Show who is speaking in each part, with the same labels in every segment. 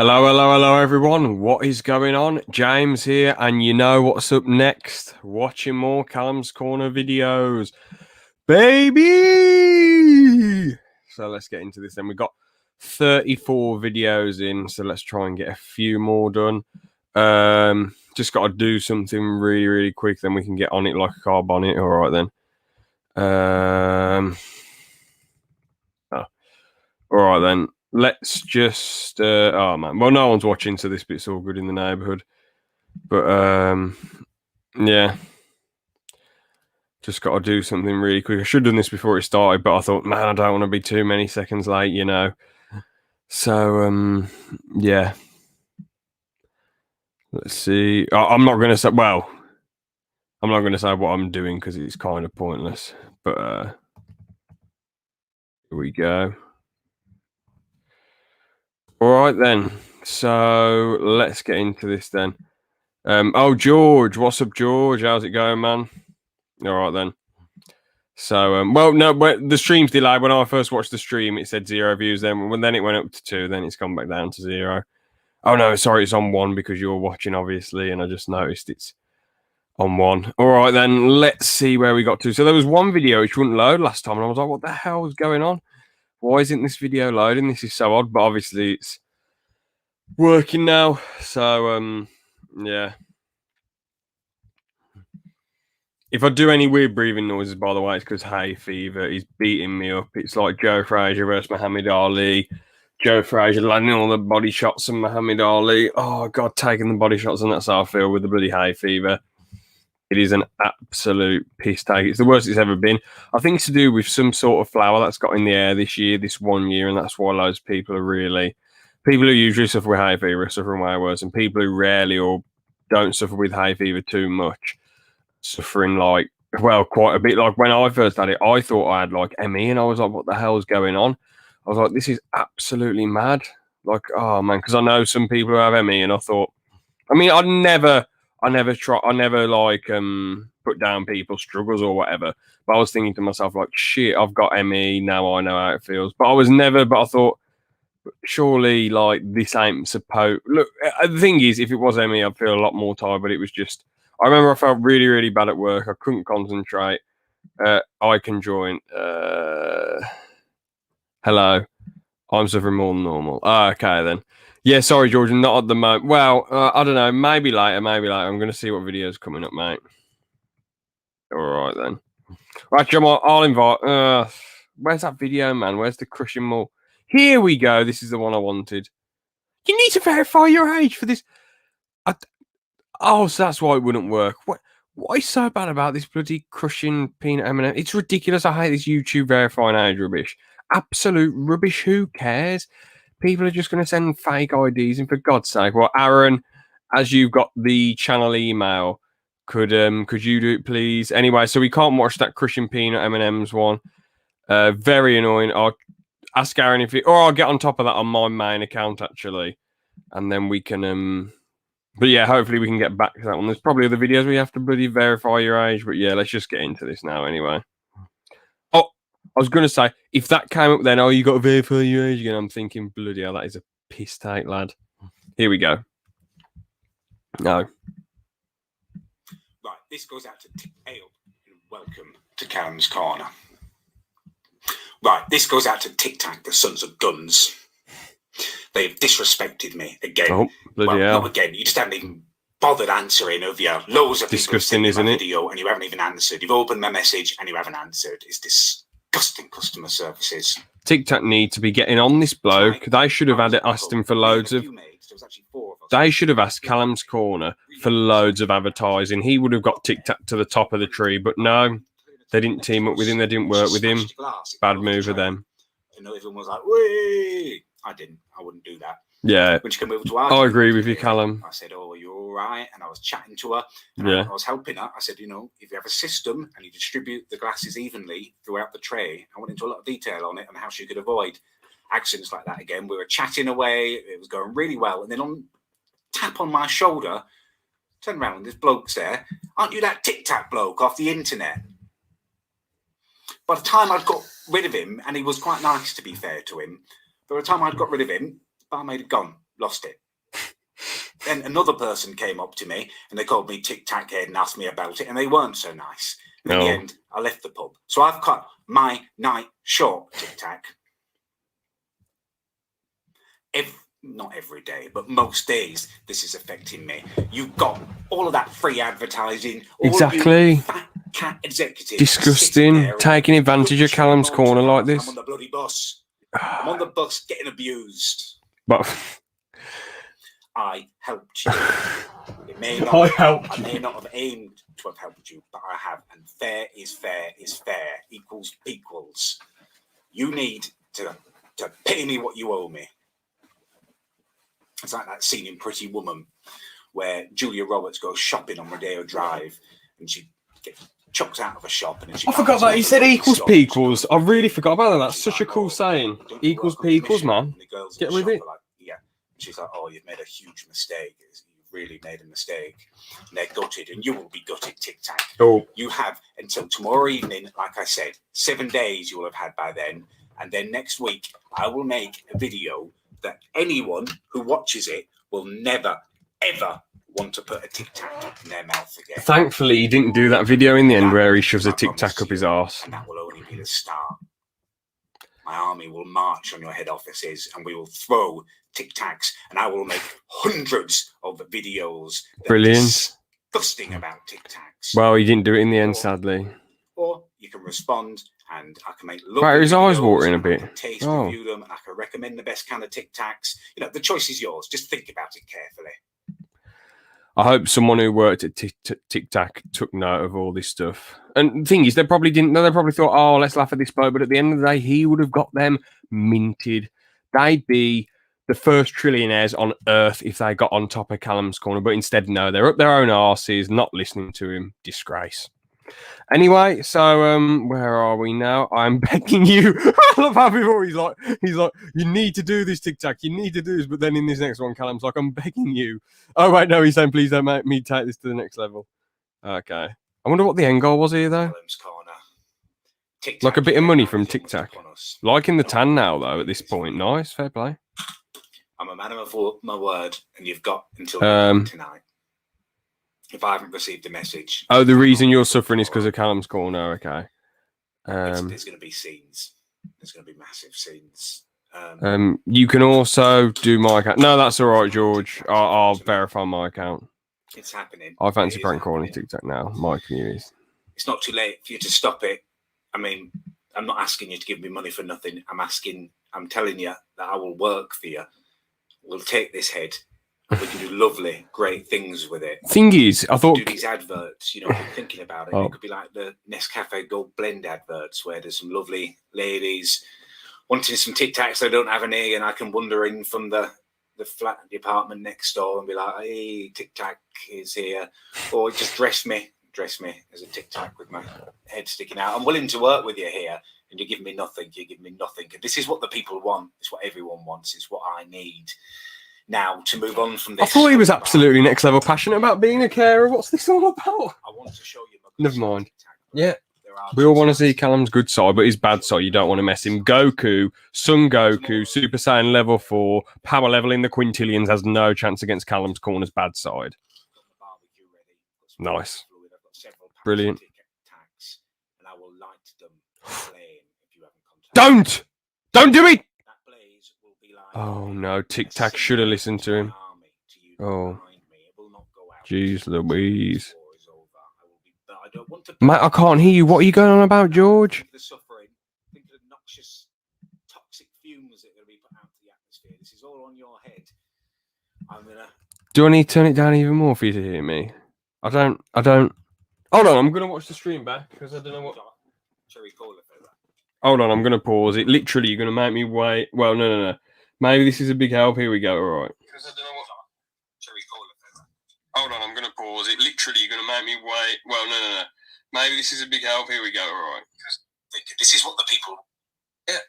Speaker 1: Hello, everyone. What is going on? James here, and you know what's up next? Watching more Callum's Corner videos, baby! So let's get into this then. We've got 34 videos in, so let's try and get a few more done. Just got to do something really, really quick, then we can get on it like a car bonnet. All right, then. All right, then. Let's just oh man, well, no one's watching, so this bit's all good in the neighborhood. But yeah, just got to do something really quick. I should have done this before it started, but I thought, man, I don't want to be too many seconds late, you know. So yeah, let's see. I'm not going to say, well, I'm not going to say what I'm doing because it's kind of pointless. But here we go. All right then. So let's get into this then. Oh, George, what's up, George? How's it going, man? All right then. So, well, no, the stream's delayed. When I first watched the stream, it said 0 views. Then it went up to 2. Then it's gone back down to 0. Oh no, sorry, it's on 1 because you're watching, obviously, and I just noticed it's on 1. All right, then let's see where we got to. So there was one video which wouldn't load last time, and I was like, "What the hell is going on? Why isn't this video loading? This is so odd." But obviously, it's working now. So, yeah. If I do any weird breathing noises, by the way, it's because hay fever is beating me up. It's like Joe Frazier versus Muhammad Ali. Joe Frazier landing all the body shots on Muhammad Ali. Oh, God, taking the body shots, and that's how I feel with the bloody hay fever. It is an absolute piss take. It's the worst it's ever been. I think it's to do with some sort of flower that's got in the air this 1 year, and that's why loads of people who usually suffer with hay fever are suffering way worse, and people who rarely or don't suffer with hay fever too much suffering quite a bit. Like when I first had it, I thought I had like ME, and I was like, what the hell's going on? I was like, this is absolutely mad. Like, oh man, because I know some people who have ME, and I thought, I mean, I never put down people's struggles or whatever. But I was thinking to myself, like, shit, I've got ME, now I know how it feels. But I thought, surely like this ain't supposed. Look, the thing is, if it was ME, I'd feel a lot more tired, but it was just, I remember I felt really, really bad at work. I couldn't concentrate. I can join. Hello. I'm suffering more than normal. Okay, then. Yeah, sorry, George. Not at the moment. Well, I don't know. Maybe later. I'm going to see what video's coming up, mate. All right, then. Right, Jim, I'll invite... where's that video, man? Where's the crushing mall? Here we go. This is the one I wanted. You need to verify your age for this. Oh, so that's why it wouldn't work. What is so bad about this bloody crushing peanut M&M? It's ridiculous. I hate this YouTube verifying age rubbish. Absolute rubbish. Who cares? People are just going to send fake IDs, and for God's sake, well, Aaron, as you've got the channel email, could you do it, please? Anyway, so we can't watch that crushing peanut M&M's one. Very annoying. I'll ask Aaron or I'll get on top of that on my main account actually, and then we can But yeah, hopefully we can get back to that one. There's probably other videos where you have to bloody verify your age. But yeah, let's just get into this now anyway. Oh, I was going to say, if that came up then, oh, you got to verify your age again. I'm thinking, bloody hell, that is a piss take, lad. Here we go. No.
Speaker 2: Right, this goes out to Tic Tac and welcome to Callum's Corner. Right, this goes out to Tic Tac, the sons of guns. They've disrespected me again.
Speaker 1: Oh, bloody hell.
Speaker 2: Not again. You just haven't even bothered answering, have you? Loads of
Speaker 1: disgusting, isn't it?
Speaker 2: Video and you haven't even answered. You've opened my message and you haven't answered. It's disgusting customer services.
Speaker 1: Tic Tac need to be getting on this bloke. They should have asked him for loads of. They should have asked Callum's Corner for loads of advertising. He would have got Tic Tac to the top of the tree, but no, they didn't team up with him. They didn't work with him. Bad move of them.
Speaker 2: And everyone was like, "Wee!" I didn't. I wouldn't do that.
Speaker 1: Yeah.
Speaker 2: When she came over to our
Speaker 1: I agree with you, Callum.
Speaker 2: I said, "Oh, are you all right?" And I was chatting to her.
Speaker 1: Yeah.
Speaker 2: I was helping her. I said, "You know, if you have a system and you distribute the glasses evenly throughout the tray," I went into a lot of detail on it and how she could avoid accidents like that again. We were chatting away. It was going really well. And then tap on my shoulder, turn around, there's blokes there. "Aren't you that Tic Tac bloke off the internet?" By the time I'd got rid of him, and he was quite nice to be fair to him, by the time I'd got rid of him, the barmaid had gone. lost it. Then another person came up to me and they called me Tic Tac head and asked me about it, and they weren't so nice. And in the end, I left the pub. So I've cut my night short, Tic Tac. Not every day, but most days, this is affecting me. You've got all of that free advertising.
Speaker 1: Exactly.
Speaker 2: Fat cat executives.
Speaker 1: Disgusting. Taking advantage of Callum's corner like this.
Speaker 2: I'm on the bloody bus. I'm on the bus getting abused.
Speaker 1: But
Speaker 2: I helped you. I may not have aimed to have helped you, but I have. And fair is fair is fair. Equals. You need to pay me what you owe me. It's like that scene in Pretty Woman where Julia Roberts goes shopping on Rodeo Drive and she gets chucked out of a shop. And I
Speaker 1: forgot that. He said equals. I really forgot about that. That's such a cool saying. Equals, man. Get with it.
Speaker 2: Yeah. She's like, oh, you've made a huge mistake. You've really made a mistake. And they're gutted, and you will be gutted, Tic Tac.
Speaker 1: Oh.
Speaker 2: You have until tomorrow evening, like I said, 7 days you will have had by then. And then next week, I will make a video that anyone who watches it will never, ever want to put a Tic Tac in their mouth again.
Speaker 1: Thankfully, he didn't do that video in the end where he shoves a Tic Tac up his arse.
Speaker 2: And that will only be the start. My army will march on your head offices and we will throw Tic Tacs, and I will make hundreds of videos that are disgusting about Tic Tacs.
Speaker 1: Well, he didn't do it in the end, sadly.
Speaker 2: Or you can respond and I can make
Speaker 1: right, his eyes watering a bit.
Speaker 2: Taste review them, and I can recommend the best kind of Tic Tacs. You know, the choice is yours. Just think about it carefully.
Speaker 1: I hope someone who worked at Tic Tac took note of all this stuff. And the thing is, they probably didn't know. They probably thought, oh, let's laugh at this bloke. But at the end of the day, he would have got them minted. They'd be the first trillionaires on earth if they got on top of Callum's corner. But instead, no, they're up their own arses, not listening to him. Disgrace. Anyway, so where are we now? I'm begging you. I love how before he's like, you need to do this, Tic Tac. You need to do this. But then in this next one, Callum's like, I'm begging you. Oh wait, no, he's saying, please don't make me take this to the next level. Okay. I wonder what the end goal was here, though.
Speaker 2: Callum's corner. Tic-tac,
Speaker 1: like a bit of money from Tic Tac. Liking the tan now, though. At this point, nice, fair play.
Speaker 2: I'm a man of my word, and you've got until tonight. If I haven't received the message.
Speaker 1: Oh, the reason you're suffering is because of Callum's corner. Okay.
Speaker 2: There's going to be scenes. There's going to be massive scenes.
Speaker 1: You can also do my account. No, that's all right, George. I'll verify my account.
Speaker 2: It's happening.
Speaker 1: I fancy prank calling Tic Tac now. My communities.
Speaker 2: It's not too late for you to stop it. I mean, I'm not asking you to give me money for nothing. I'm telling you that I will work for you. We'll take this head. We can do lovely, great things with it.
Speaker 1: Thing is, I thought
Speaker 2: do these adverts. You know, I'm thinking about it. It could be like the Nescafe Gold Blend adverts, where there's some lovely ladies wanting some Tic Tacs they don't have any, and I can wander in from the flat department next door and be like, "Hey, Tic Tac is here," or just dress me as a Tic Tac with my head sticking out. I'm willing to work with you here, and you give me nothing. You give me nothing. This is what the people want. It's what everyone wants. It's what I need. Now, to move on from this...
Speaker 1: I thought he was absolutely next level passionate about being a carer. What's this all about?
Speaker 2: I want to show you...
Speaker 1: Never mind. Yeah. We all want to see Callum's good side, but his bad side, you don't want to mess him. Goku, Son Goku, Super Saiyan level 4, power level in the quintillions, has no chance against Callum's corner's bad side. Nice. Brilliant. Don't do it! Oh no, Tic Tac should have listened to him. Oh, jeez Louise. Mate, I can't hear you. What are you going on about, George?
Speaker 2: Think of the noxious, toxic fumes that are going to be put out to the atmosphere. This is all on your head.
Speaker 1: Do I need to turn it down even more for you to hear me? I don't. Hold on, I'm going to watch the stream back because I don't know what...
Speaker 2: Shall we call it for that?
Speaker 1: Hold on, I'm going to pause it. Literally, you're going to make me wait. Well, no. Maybe this is a big help. Here we go. All right. Because I don't know what...
Speaker 2: Shall we call it for that?
Speaker 1: Hold on, I'm going to pause it. Literally, you're going to make me wait. Well, no. Maybe this is a big help. Here we go. All right.
Speaker 2: This is what the people...
Speaker 1: Yeah.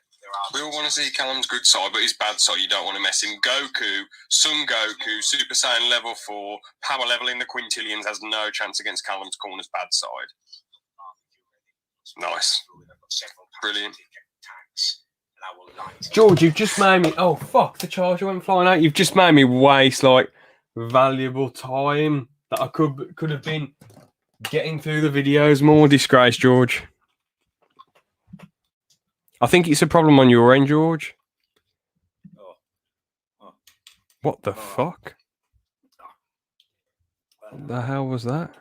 Speaker 1: We all want to see Callum's good side, but his bad side, you don't want to mess him. Goku, Son Goku, Super Saiyan level 4, power level in the quintillions, has no chance against Callum's corner's bad side. Nice. Brilliant.
Speaker 2: I will light it.
Speaker 1: George, you've just made me. Oh fuck! The charger went flying out. You've just made me waste like valuable time that I could have been getting through the videos more. Disgrace, George. I think it's a problem on your end, George. What the fuck? What the hell was that?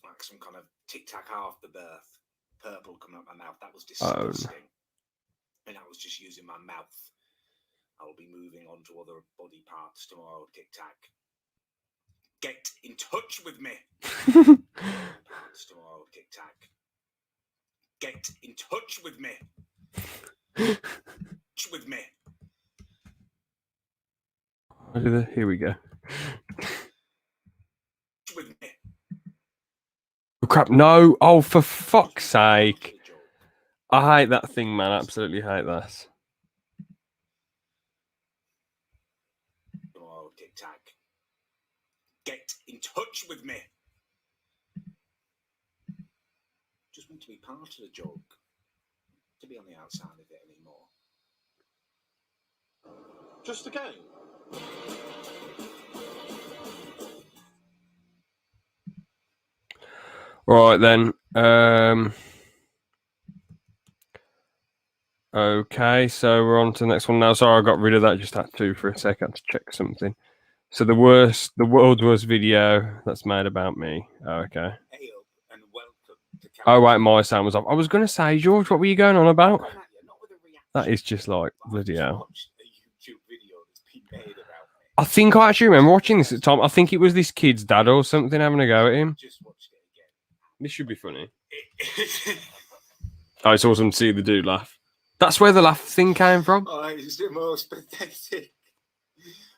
Speaker 2: Like some kind of Tic Tac after birth. Purple coming out my mouth. That was disgusting. And I was just using my mouth. I will be moving on to other body parts tomorrow, Tic Tac. Get in touch with me. Parts tomorrow, Tic Tac. Get in touch with me. Touch with me.
Speaker 1: Here we go.
Speaker 2: With me.
Speaker 1: Oh, crap, no. Oh, for fuck's sake. I hate that thing, man. I absolutely hate that.
Speaker 2: Oh, Tic Tac. Get in touch with me. Just want to be part of the joke. To be on the outside of it anymore. Just a game.
Speaker 1: Right then. Okay, so we're on to the next one now. Sorry, I got rid of that. Just had to for a second to check something. So the world's worst video that's made about me. Oh, okay.
Speaker 2: Hey up and welcome to
Speaker 1: Oh wait, my sound was off. I was going to say, George, what were you going on about? That is just like bloody hell. I think I actually remember watching this at the time. I think it was this kid's dad or something having a go at him. This should be funny. Oh, it's awesome to see the dude laugh. That's where the laugh thing came from.
Speaker 2: Oh, it's the most pathetic.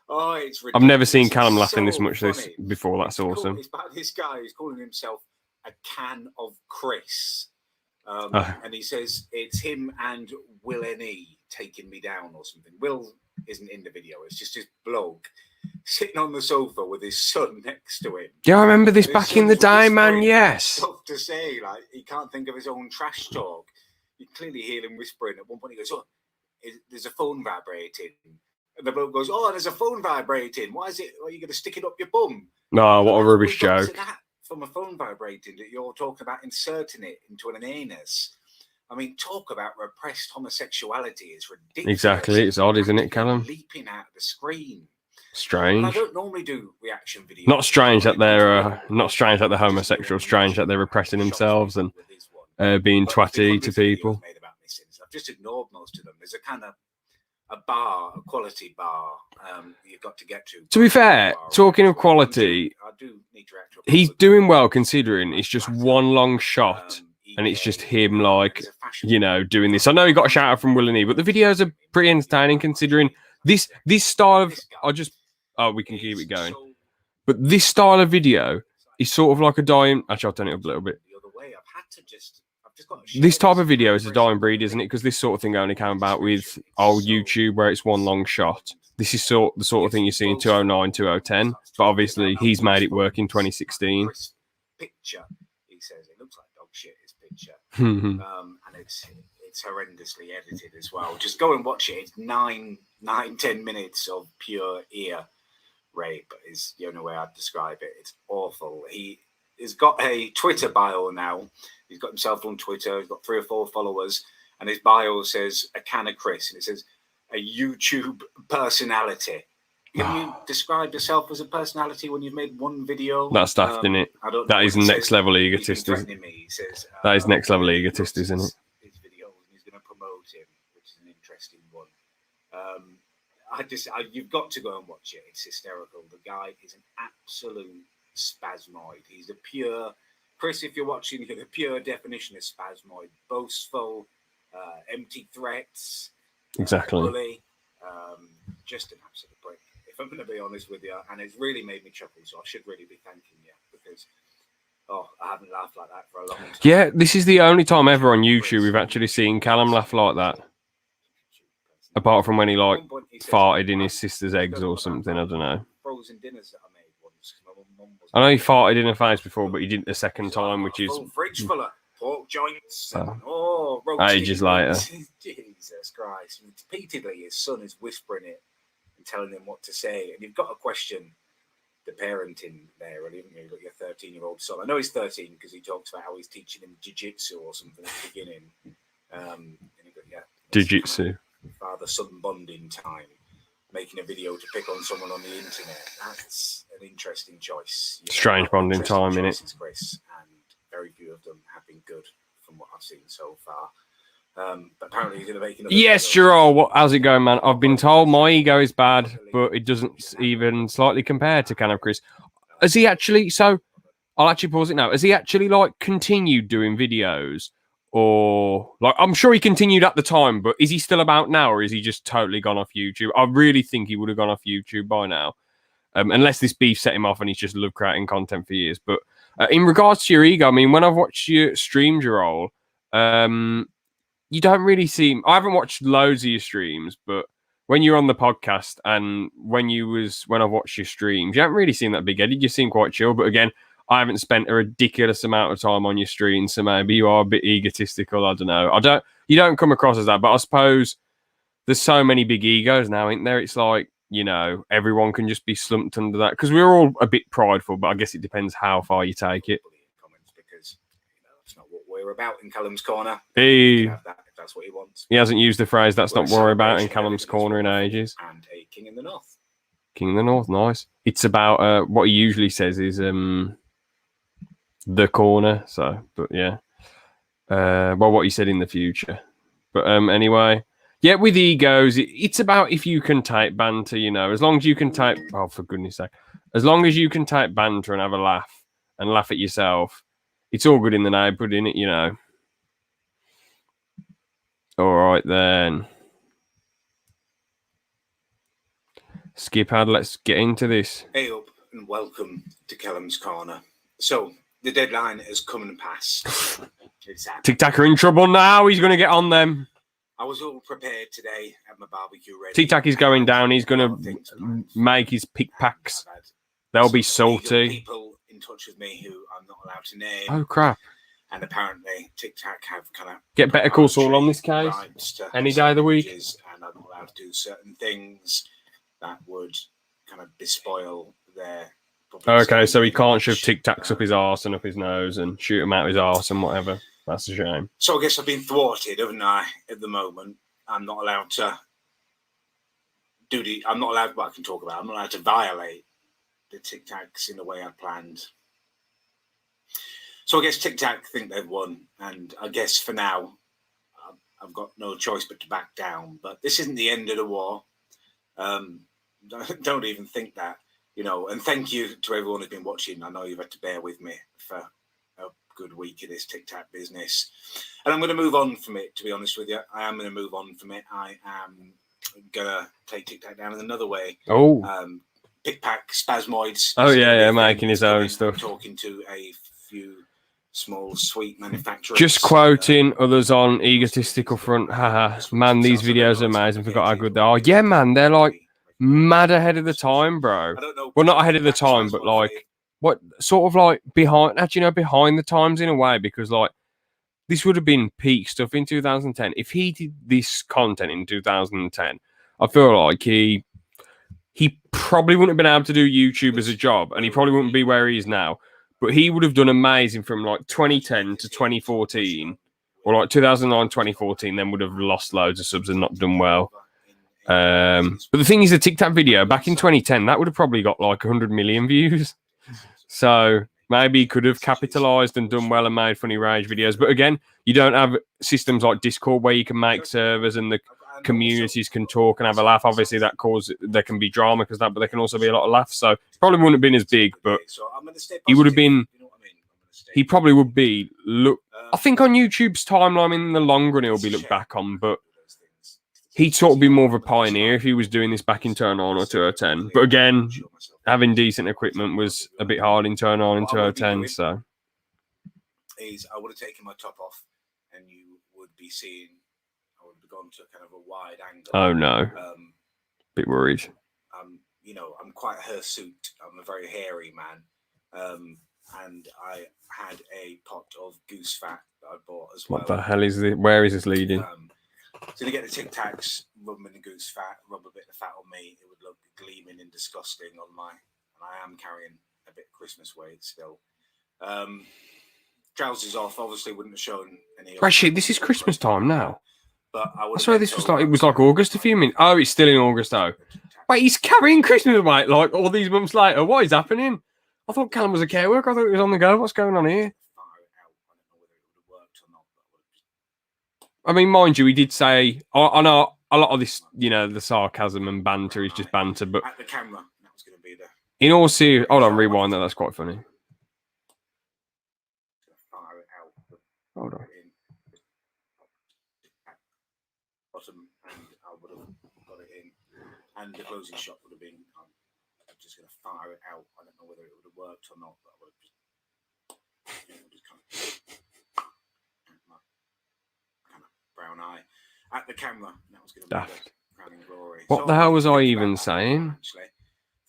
Speaker 2: Oh, it's ridiculous.
Speaker 1: I've never seen Callum laughing this much before. That's awesome.
Speaker 2: It's about this guy who's calling himself a can of Chris. And he says it's him and Will N.E. taking me down or something. Will isn't in the video. It's just his bloke sitting on the sofa with his son next to him.
Speaker 1: Yeah, I remember this back in the day, man. Yes.
Speaker 2: Stuff to say, like he can't think of his own trash talk. You clearly hear him whispering. At one point, he goes, "Oh, there's a phone vibrating." And the bloke goes, "Oh, there's a phone vibrating. Why is it? Are you going to stick it up your bum?"
Speaker 1: No, what a rubbish joke.
Speaker 2: From a phone vibrating that you're talking about inserting it into an anus. I mean, talk about repressed homosexuality is ridiculous.
Speaker 1: Exactly, it's odd, isn't it, Callum?
Speaker 2: Leaping out of the screen.
Speaker 1: Strange.
Speaker 2: And I don't normally do reaction videos.
Speaker 1: Not strange that they're homosexual. Strange that they're repressing themselves and being twatty to people.
Speaker 2: I've just ignored most of them. There's a kind of a quality bar you've got to get to.
Speaker 1: To be fair, talking of quality, he's doing well considering it's just one long shot and it's just him, like, you know, doing this. I know he got a shout out from Will and E, but the videos are pretty entertaining considering this style of. We can keep it going. But this style of video is sort of like a dying. Actually, I'll turn it up a little bit. This type of video is a dying breed, isn't it? Because this sort of thing only came about with old YouTube, where it's one long shot. This is the sort of thing you see in 2009, 2010. But obviously, he's made it work in 2016.
Speaker 2: Picture, he says it looks like dog shit. His picture, and it's horrendously edited as well. Just go and watch it. It's 9-10 minutes of pure ear rape. Is the only way I'd describe it. It's awful. He's got a Twitter bio now. He's got himself on Twitter. He's got 3 or 4 followers, and his bio says a can of Chris, and it says a YouTube personality. Can you describe yourself as a personality when you've made one video?
Speaker 1: That's daft, isn't it? That is next level egotist. That is next level egotist, isn't it?
Speaker 2: His video, and he's going to promote him, which is an interesting one. You've got to go and watch it. It's hysterical. The guy is an absolute spasmoid. He's a pure. Chris, if you're watching, you're the pure definition of spasmoid. Boastful, empty threats.
Speaker 1: Exactly.
Speaker 2: Bully, just an absolute prick. If I'm going to be honest with you, and it's really made me chuckle, so I should really be thanking you because, I haven't laughed like that for a long time.
Speaker 1: Yeah, this is the only time ever on YouTube we've actually seen Callum laugh like that. Apart from when he farted in his sister's eggs or something, I don't know.
Speaker 2: Frozen dinners that I made once.
Speaker 1: I know he farted in her face before, but he didn't the second time, which is
Speaker 2: fridge full of pork joints. And,
Speaker 1: ages later.
Speaker 2: Jesus Christ. Repeatedly, his son is whispering it and telling him what to say. And you've got to question the parenting there, really, haven't you? You've got your 13-year-old son. I know he's 13 because he talks about how he's teaching him jiu-jitsu or something at the beginning. And you've got,
Speaker 1: Jiu-jitsu.
Speaker 2: Kind of father-son bonding time, making a video to pick on someone on the internet. That's an interesting choice.
Speaker 1: Strange bonding time, innit?
Speaker 2: Chris, and very few of them have been good from what I've seen so far. But apparently he's going to make another.
Speaker 1: Yes, Gerald, how's it going, man? I've been told my ego is bad, but it doesn't even slightly compare to kind of Chris. Has he actually? So I'll actually pause it now. Has he actually like continued doing videos, or like I'm sure he continued at the time, but is he still about now, or is he just totally gone off YouTube? I really think he would have gone off YouTube by now, unless this beef set him off and he's just loved creating content for years. But in regards to your ego, I mean, when I've watched your stream, Gerald, you don't really seem. I haven't watched loads of your streams, but when you're on the podcast and when I've watched your streams, you haven't really seemed that big-headed. You seem quite chill. But again, I haven't spent a ridiculous amount of time on your stream, so maybe you are a bit egotistical. I don't know. You don't come across as that, but I suppose there's so many big egos now, ain't there? It's like, everyone can just be slumped under that because we're all a bit prideful, but I guess it depends how far you take it.
Speaker 2: Because that's not what we're about in Callum's Corner.
Speaker 1: Hey.
Speaker 2: Have that if that's what he wants.
Speaker 1: He hasn't used the phrase "that's not what we're about" in Callum's Corner in ages.
Speaker 2: And a King in the North.
Speaker 1: King in the North, nice. It's about what he usually says is the corner. So, but yeah, what he said in the future. But anyway, yeah, with egos, it's about if you can take banter. As long as you can take. Oh, for goodness' sake! As long as you can take banter and have a laugh and laugh at yourself, it's all good in the neighborhood, innit? All right, then. Skipad, let's get into this.
Speaker 2: Hey up and welcome to Callum's Corner. So, the deadline has come and passed.
Speaker 1: Tic Tac are in trouble now. He's going to get on them.
Speaker 2: I was all prepared today, had my barbecue ready.
Speaker 1: Tic Tac is going down. He's going to make his pick packs. They'll be salty.
Speaker 2: People in touch with me who I'm not allowed to name.
Speaker 1: Oh, crap.
Speaker 2: And apparently, Tic Tac have kind of
Speaker 1: get Better Call Saul on this case any day of the week.
Speaker 2: And I'm not allowed to do certain things that would kind of despoil their.
Speaker 1: Okay, so he can't shove Tic Tacs up his arse and up his nose and shoot him out his arse and whatever. That's a shame.
Speaker 2: So I guess I've been thwarted, haven't I? At the moment, I'm not allowed to do the. I'm not allowed. What I can talk about. I'm not allowed to violate the Tic Tacs in the way I planned. So I guess Tic Tac think they've won, and I guess for now, I've got no choice but to back down. But this isn't the end of the war. Don't even think that, And thank you to everyone who's been watching. I know you've had to bear with me for a good week of this Tic Tac business, and I'm going to move on from it. To be honest with you, I am going to move on from it. I am going to take Tic Tac down in another way.
Speaker 1: Oh,
Speaker 2: pick pack spasmoids.
Speaker 1: Oh yeah, making his own stuff.
Speaker 2: Talking to a few small sweet manufacturers.
Speaker 1: Just quoting others on egotistical front. Haha, man, these videos are amazing. Forgot how good they are. Yeah, man, they're like mad ahead of the time, bro. Well, not ahead of the time, but like what sort of like behind the times in a way, because like this would have been peak stuff in 2010. If he did this content in 2010, I feel like he probably wouldn't have been able to do YouTube as a job, and he probably wouldn't be where he is now. But he would have done amazing from like 2010 to 2014, or like 2009, 2014, then would have lost loads of subs and not done well. But the thing is, the Tic Tac video back in 2010, that would have probably got like 100 million views. So maybe he could have capitalized and done well and made funny rage videos. But again, you don't have systems like Discord where you can make servers and the communities can talk and have a laugh. Obviously, there can be drama because that, but there can also be a lot of laughs. So probably wouldn't have been as big, but he would have been. He probably would be. Look, I think on YouTube's timeline in the long run, he'll be looked back on, but he'd sort of be more of a pioneer if he was doing this back in Turn On or 2010. But again, having decent equipment was a bit hard in Turn On in 2010. So,
Speaker 2: I would have taken my top off, and you would be seeing. I would have gone to kind of a wide angle.
Speaker 1: Oh no, bit worried.
Speaker 2: I'm quite hirsute. I'm a very hairy man. and I had a pot of goose fat that I bought as well.
Speaker 1: What the hell is this? Where is this leading?
Speaker 2: So to get the Tic Tacs, rub them in the goose fat, rub a bit of fat on me, it would look gleaming and disgusting on my, and I am carrying a bit Christmas weight still. Trousers off, obviously wouldn't have shown any.
Speaker 1: Right, shit, this is Christmas time now.
Speaker 2: But I
Speaker 1: swear this was like, it was like August a few minutes. Oh, it's still in August though. Wait, he's carrying Christmas weight like all these months later. What is happening? I thought Callum was a care worker. I thought he was on the go. What's going on here? I mean, mind you, he did say, I know a lot of this, you know, the sarcasm and banter is just banter, but
Speaker 2: at the camera, that was going to be the.
Speaker 1: In all seriousness, hold on, rewind that. That's quite funny. Hold on.
Speaker 2: Bottom, and I would have got it in, and the closing shot would have been. I'm just going to fire it out. I don't know whether it would have worked or not, but I would have just kind of brown eye at the camera. That was going to be the crowning glory.
Speaker 1: What the hell was I even saying?
Speaker 2: Actually,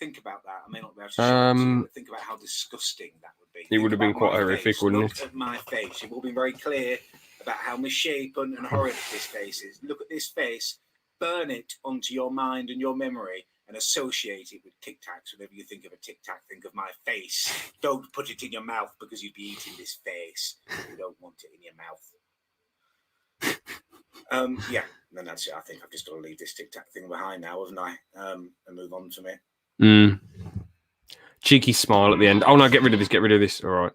Speaker 2: think about that. I may not be able to show it to you, but think about how disgusting that would be.
Speaker 1: It would have been quite horrific, wouldn't it?
Speaker 2: Look at my face. It will be very clear about how misshapen and horrid this face is. Look at this face, burn it onto your mind and your memory, and associate it with Tic Tacs. Whenever you think of a Tic Tac, think of my face. Don't put it in your mouth because you'd be eating this face. You don't want it in your mouth. Yeah, then that's it. I think I've just got to leave this Tic Tac thing behind now, haven't I? And move on to me.
Speaker 1: Cheeky smile at the end. Oh no, get rid of this. Get rid of this. All right.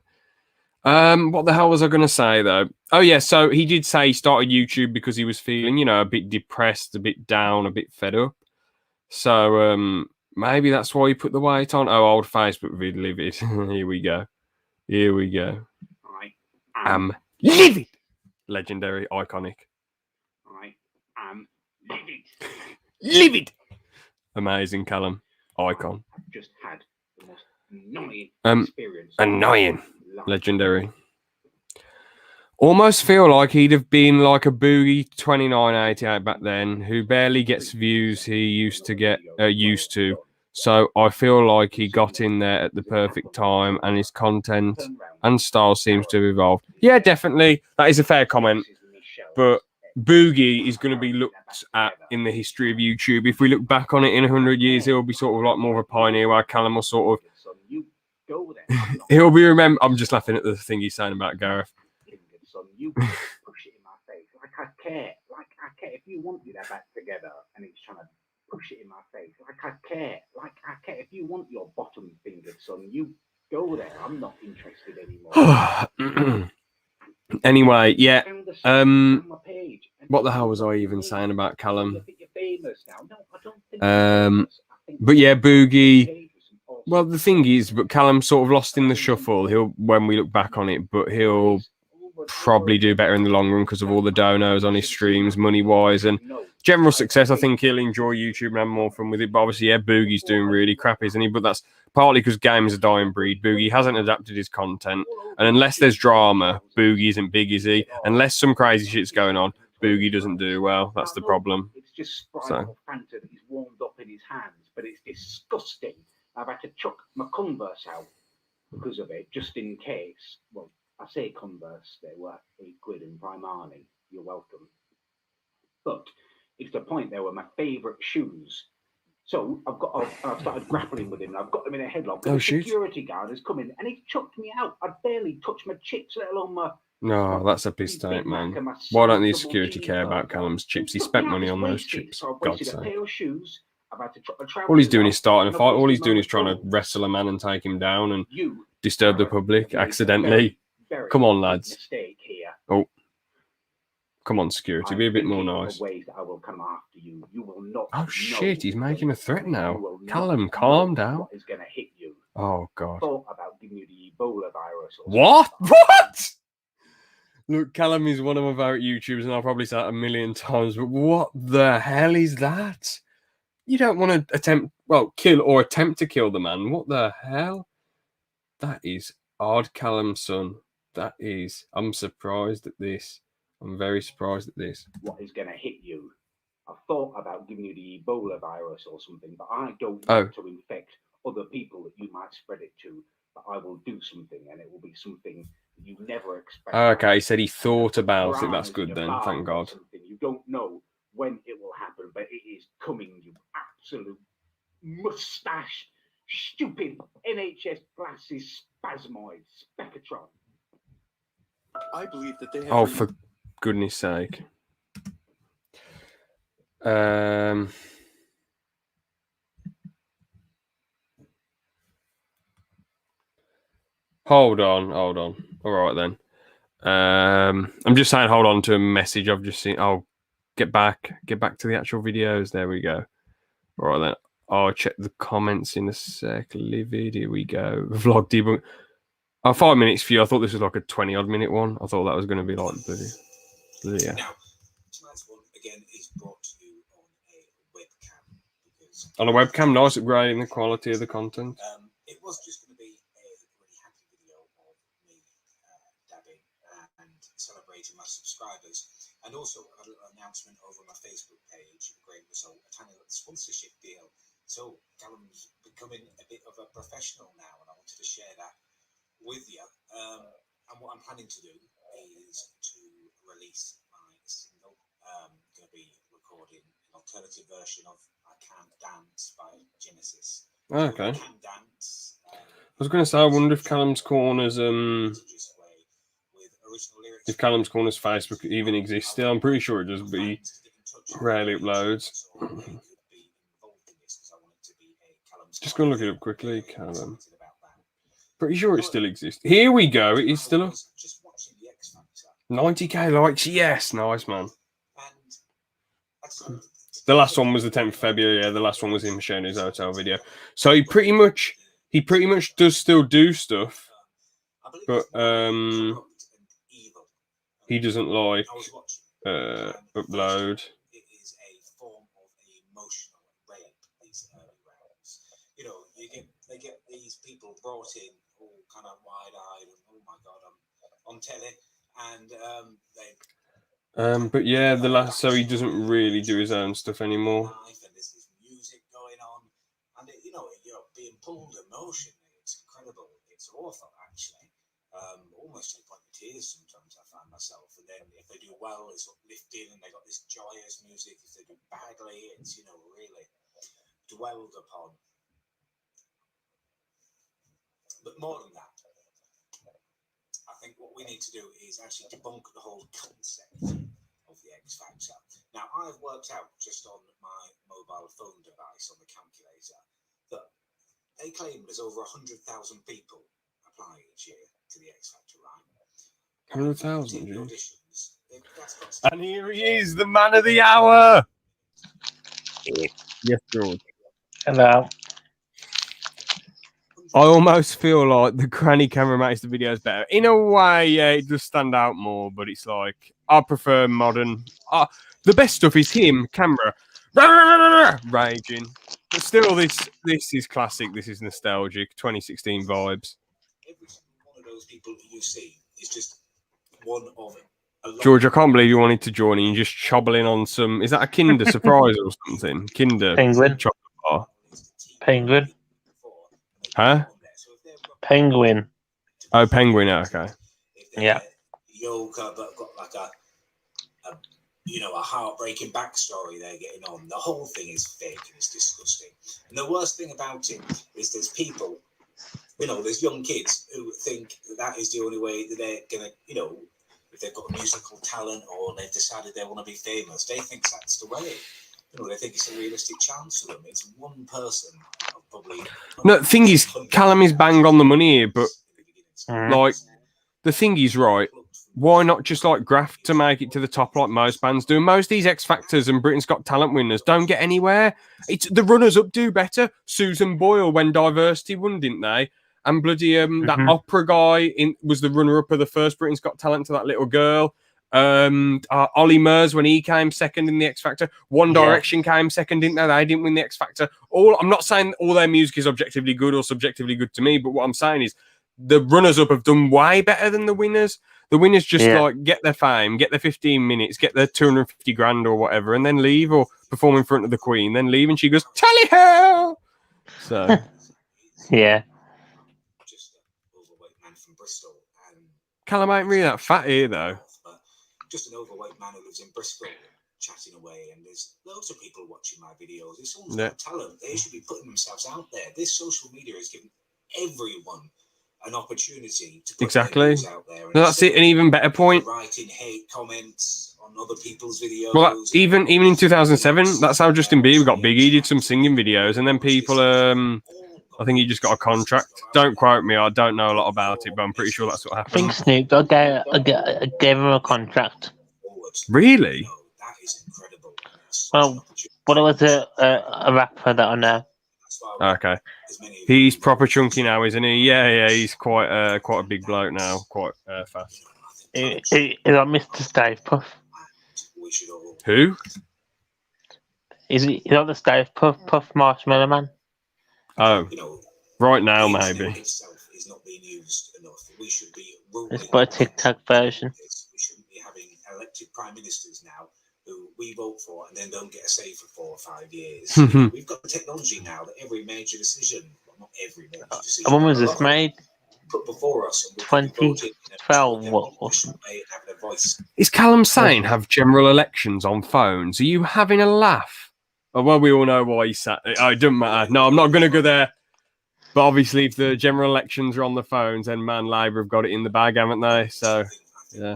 Speaker 1: What the hell was I going to say though? Oh yeah, so he did say he started YouTube because he was feeling, you know, a bit depressed, a bit down, a bit fed up. So maybe that's why he put the weight on. Oh, old Facebook vid, livid. Here we go. Here we go.
Speaker 2: I am
Speaker 1: livid. Legendary, iconic.
Speaker 2: I am livid.
Speaker 1: Livid. Amazing, Callum. Icon.
Speaker 2: I've just had the most annoying experience.
Speaker 1: Annoying. Legendary. Almost feel like he'd have been like a Boogie 2988 back then, who barely gets views he used to get used to. So I feel like he got in there at the perfect time, and his content and style seems to have evolved. Yeah, definitely. That is a fair comment. But Boogie is going to be looked at in the history of YouTube. If we look back on it in 100 years, he'll be sort of like more of a pioneer, where Callum will sort of he'll be remembered. I'm just laughing at the thing he's saying about Gareth.
Speaker 2: You push it in my face like I care. Like I care. If you want your back together and he's trying to push it in my face like I care. Like I care. If you want your bottom fingered, son, you go there. I'm not interested anymore.
Speaker 1: Anyway, yeah. What the hell was I even saying about Callum? But yeah, Boogie. Well, the thing is, but Callum sort of lost in the shuffle. When we look back on it, but he'll probably do better in the long run because of all the donos on his streams, money-wise, and general success. I think he'll enjoy YouTube and have more fun with it. But obviously, yeah, Boogie's doing really crap, isn't he? But that's partly because games are dying breed. Boogie hasn't adapted his content, and unless there's drama, Boogie isn't big, is he? Unless some crazy shit's going on, Boogie doesn't do well. That's the problem.
Speaker 2: It's just Sprite or Fanta that he's warmed up in his hands, but it's disgusting. I've had to chuck my Converse out because of it, just in case. Well, I say Converse, they were £8 in Primani. You're welcome. But it's the point they were my favourite shoes. So I've started grappling with him. And I've got him in a headlock. The security guard has come in and he's chucked me out. I'd barely touched my chips, let alone my.
Speaker 1: No, that's a piss take, man. Why don't the security care about Callum's chips? He spent money on those chips. God's sake. All he's doing is starting a fight. All he's doing is trying to wrestle a man and take him down and disturb the public accidentally. Come on, lads. Oh, come on, security. Be a bit more nice. Oh, shit. He's making a threat now. Callum, calm down. Oh, God. What? What? Look, Callum is one of my favorite YouTubers, and I'll probably say that a million times, but what the hell is that? You don't want to kill to kill the man. What the hell? That is odd, Callum, son. That is. I'm surprised at this. I'm very surprised at this.
Speaker 2: What is going to hit you? I thought about giving you the Ebola virus or something, but I don't want to infect other people that you might spread it to. but I will do something, and it will be something that you never expect.
Speaker 1: Okay, he said he thought about it. That's good then. Thank God.
Speaker 2: Something. You don't know when it will happen, but it is coming. You absolute mustache, stupid NHS glasses, spasmoid, Speckatron.
Speaker 3: I believe that they have.
Speaker 1: Oh, for goodness sake. Hold on. All right then. I'm just saying hold on to a message I've just seen. Oh, get back to the actual videos. There we go. All right then. I'll check the comments in a sec. Livid, here we go. Vlog debunk. Oh, 5 minutes for you. I thought this was like a 20-odd minute one. I thought that was going to be like bloody. Yeah.
Speaker 2: Now, tonight's one again is brought to you on a webcam.
Speaker 1: On a webcam, nice upgrading the quality of the content.
Speaker 2: It was just going to be a really happy video of me dabbing and celebrating my subscribers. And also a little announcement over my Facebook page, a great result, a tiny little sponsorship deal. So Callum's becoming a bit of a professional now, and I wanted to share that with you. And what I'm planning to do is to release my single. I'm going to be recording an alternative version of I Can't Dance by Genesis.
Speaker 1: Okay.
Speaker 2: I Can Dance.
Speaker 1: I was going to say, I wonder if Callum's Corner's if Callum's Corner's Facebook even exists still. I'm pretty sure it does, but he rarely uploads. Just going to look it up quickly, Callum. Pretty sure it still exists. Here we go. It is still up. 90k likes. Yes, nice man. The last one was the 10th of February. Yeah, the last one was him sharing his hotel video. So he pretty much does still do stuff, but he doesn't like upload.
Speaker 2: It is a form of emotional rape. These early rounds, you know, they get these people brought in all kind of wide-eyed and oh my god, I'm on telly, and they.
Speaker 1: But yeah, so he doesn't really do his own stuff anymore.
Speaker 2: And there's this music going on, and you're being pulled emotionally. It's incredible. It's awful, actually. Almost to the point of tears sometimes I find myself. And then if they do well, it's uplifting, and they got this joyous music. If they do badly, it's really dwelled upon. But more than that, I think what we need to do is actually debunk the whole concept of the X Factor. Now, I've worked out just on my mobile phone device on the calculator that they claim there's over 100,000 people apply each year to the X Factor, right?
Speaker 1: 100,000,
Speaker 2: auditions.
Speaker 1: And here he is, the man of the hour. Yes, George.
Speaker 4: Hello.
Speaker 1: I almost feel like the granny camera makes the videos better. In a way, yeah, it does stand out more, but it's like, I prefer modern. The best stuff is him, camera, raging. But still, this is classic. This is nostalgic. 2016 vibes.
Speaker 2: Every single one of those people that you see is just one of them.
Speaker 1: George, I can't believe you wanted to join in. You're just chobbling on some. Is that a Kinder surprise or something? Kinder
Speaker 4: Penguin.
Speaker 1: chocolate bar.
Speaker 4: Penguin.
Speaker 1: Huh?
Speaker 4: Penguin.
Speaker 1: Oh, penguin. Okay.
Speaker 4: Yeah.
Speaker 2: Yoga, but got like a heartbreaking backstory they're getting on. The whole thing is fake and it's disgusting. And the worst thing about it is there's people, there's young kids who think that is the only way that they're gonna, if they've got a musical talent or they've decided they want to be famous, they think that's the way. They think it's a realistic chance for them. It's one person, probably.
Speaker 1: No, the thing is, Callum is bang on the money here, but like, the thing is, right, why not just like graft to make it to the top like most bands do? Most of these X Factors and Britain's Got Talent winners don't get anywhere. It's the runners-up do better. Susan Boyle, when Diversity won, didn't they? And bloody that opera guy was the runner-up of the first Britain's Got Talent to that little girl. Ollie Murs, when he came second in the X Factor, One Direction came second, didn't they? They didn't win the X Factor. I'm not saying all their music is objectively good or subjectively good to me, but what I'm saying is the runners-up have done way better than the winners. The winners just like get their fame, get their 15 minutes, get their 250 grand or whatever, and then leave or perform in front of the Queen, then leave, and she goes, "Tally ho!" So
Speaker 4: yeah.
Speaker 1: Callum ain't really that fat here, though.
Speaker 2: But just an overweight man who lives in Bristol chatting away, and there's loads of people watching my videos. If someone's got talent, they should be putting themselves out there. This social media is giving everyone an opportunity to put their views out there.
Speaker 1: No, that's it. An even better point.
Speaker 2: Writing hate comments on other people's videos.
Speaker 1: Well, even in 2007, that's how Justin Bieber got big. He did some singing videos, and then people, I think he just got a contract. Don't quote me. I don't know a lot about it, but I'm pretty sure that's what
Speaker 4: I
Speaker 1: happened.
Speaker 4: think Snoop Dogg gave him a contract.
Speaker 1: Really?
Speaker 2: That is incredible.
Speaker 4: Well, but it was a rapper that I know.
Speaker 1: Okay. He's proper chunky now, isn't he? Yeah, he's quite a big bloke now, quite fast.
Speaker 4: Is that Mr. Stave Puff?
Speaker 1: Who?
Speaker 4: Is that the Stave Puff Marshmallow Man?
Speaker 1: Oh, right now maybe.
Speaker 4: It's but a Tic Tac version.
Speaker 2: We shouldn't be having elected prime ministers now who we vote for and then don't get a say for 4 or 5 years. We've got the technology now that every major decision, well, not every major decision.
Speaker 4: When was this made?
Speaker 2: Put before us.
Speaker 4: 2012.
Speaker 1: Is Callum saying have general elections on phones? Are you having a laugh? Oh, well, we all know why he sat. Oh, it doesn't matter. No, I'm not going to go there. But obviously, if the general elections are on the phones, then Man Labour have got it in the bag, haven't they? So, yeah.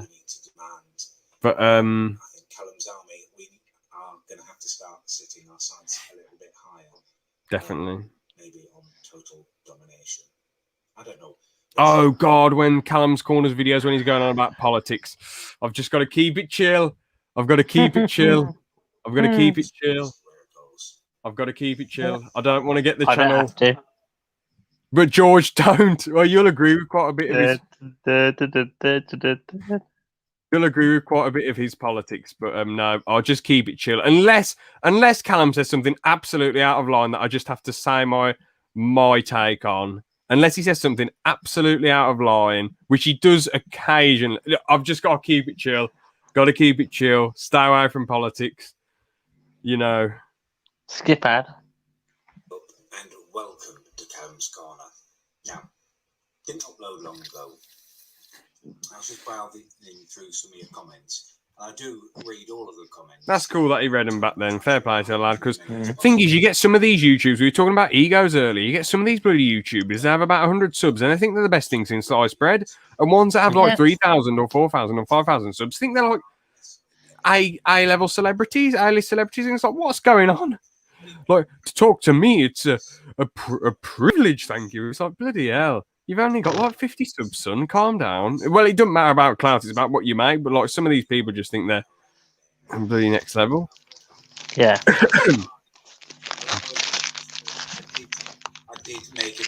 Speaker 1: But
Speaker 2: I think Callum's army, we are going to have to start sitting our sights a little bit higher.
Speaker 1: Definitely.
Speaker 2: Maybe on total domination. I don't know.
Speaker 1: Oh, God, when Callum's Corners videos, when he's going on about politics, I've just got to keep it chill. I've got to keep it chill. I've got to keep it chill. I've got to keep it chill. I don't want to get the channel.
Speaker 4: I don't have to.
Speaker 1: But George, don't. Well, you'll agree with quite a bit of his... You'll agree with quite a bit of his politics, but no, I'll just keep it chill. Unless Callum says something absolutely out of line that I just have to say my take on. Unless he says something absolutely out of line, which he does occasionally. I've just got to keep it chill. Got to keep it chill. Stay away from politics. You know.
Speaker 4: Skip ad.
Speaker 2: And welcome to Callum's Corner. Now, didn't upload long ago. I was just browsing through some of your comments. I do read all of the comments.
Speaker 1: That's cool that he read them back then. Fair play to the lad. Because the thing is, you get some of these YouTubers, we were talking about egos earlier, you get some of these bloody YouTubers that have about 100 subs, and I think they're the best thing since sliced bread. And ones that have like 3,000 or 4,000 or 5,000 subs, think they're like A-level celebrities, A-list celebrities, and it's like, what's going on? Like, to talk to me, it's a privilege, thank you. It's like, bloody hell. You've only got like 50 subs, son. Calm down. Well, it doesn't matter about clout. It's about what you make. But like some of these people just think they're bloody next level.
Speaker 4: Yeah.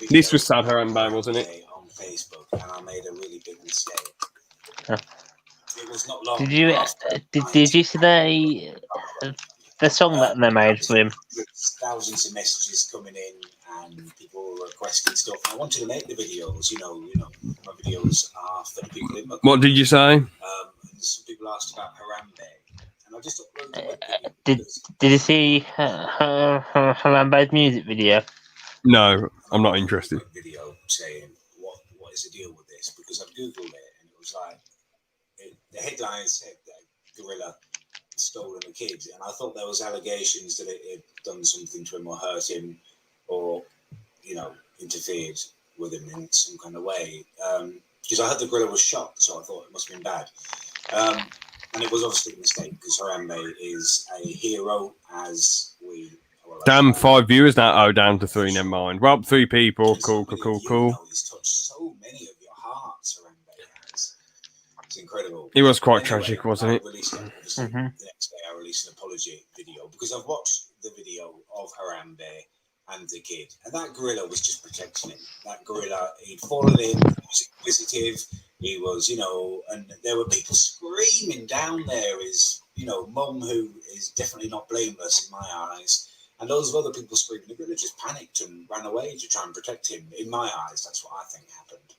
Speaker 1: This was sad, Harambe, wasn't it?
Speaker 2: On Facebook, and I made a really big mistake.
Speaker 4: Huh.
Speaker 2: It was not long.
Speaker 4: Did you see the song that they made for him?
Speaker 2: Thousands of messages coming in and people requesting stuff. I wanted to make the videos, you know, my videos are for the people in my
Speaker 1: What did you say?
Speaker 2: And some people asked about Harambe, and I just uploaded
Speaker 4: Did you see Harambe's music video?
Speaker 1: No, I'm not interested.
Speaker 2: Video saying what is the deal with this? Because I've googled it and it was like the headline said that Gorilla stolen a kid, and I thought there was allegations that it had done something to him or hurt him, or interfered with him in some kind of way. Because I heard the gorilla was shot, so I thought it must have been bad. And it was obviously a mistake because Harambe is a hero, as we.
Speaker 1: Damn, 5 viewers now. Oh, down to 3. Never mind. Well, 3 people. Cool.
Speaker 2: He's touched so many of your hearts, Harambe has. It's incredible.
Speaker 1: It was quite tragic, wasn't it?
Speaker 2: The next day, I released an apology video because I've watched the video of Harambe and the kid, and that gorilla was just protecting him. That gorilla, he'd fallen in, he was inquisitive, he was, and there were people screaming down there. His, mum, who is definitely not blameless in my eyes, and loads of other people screaming. The gorilla just panicked and ran away to try and protect him. In my eyes, that's what I think happened.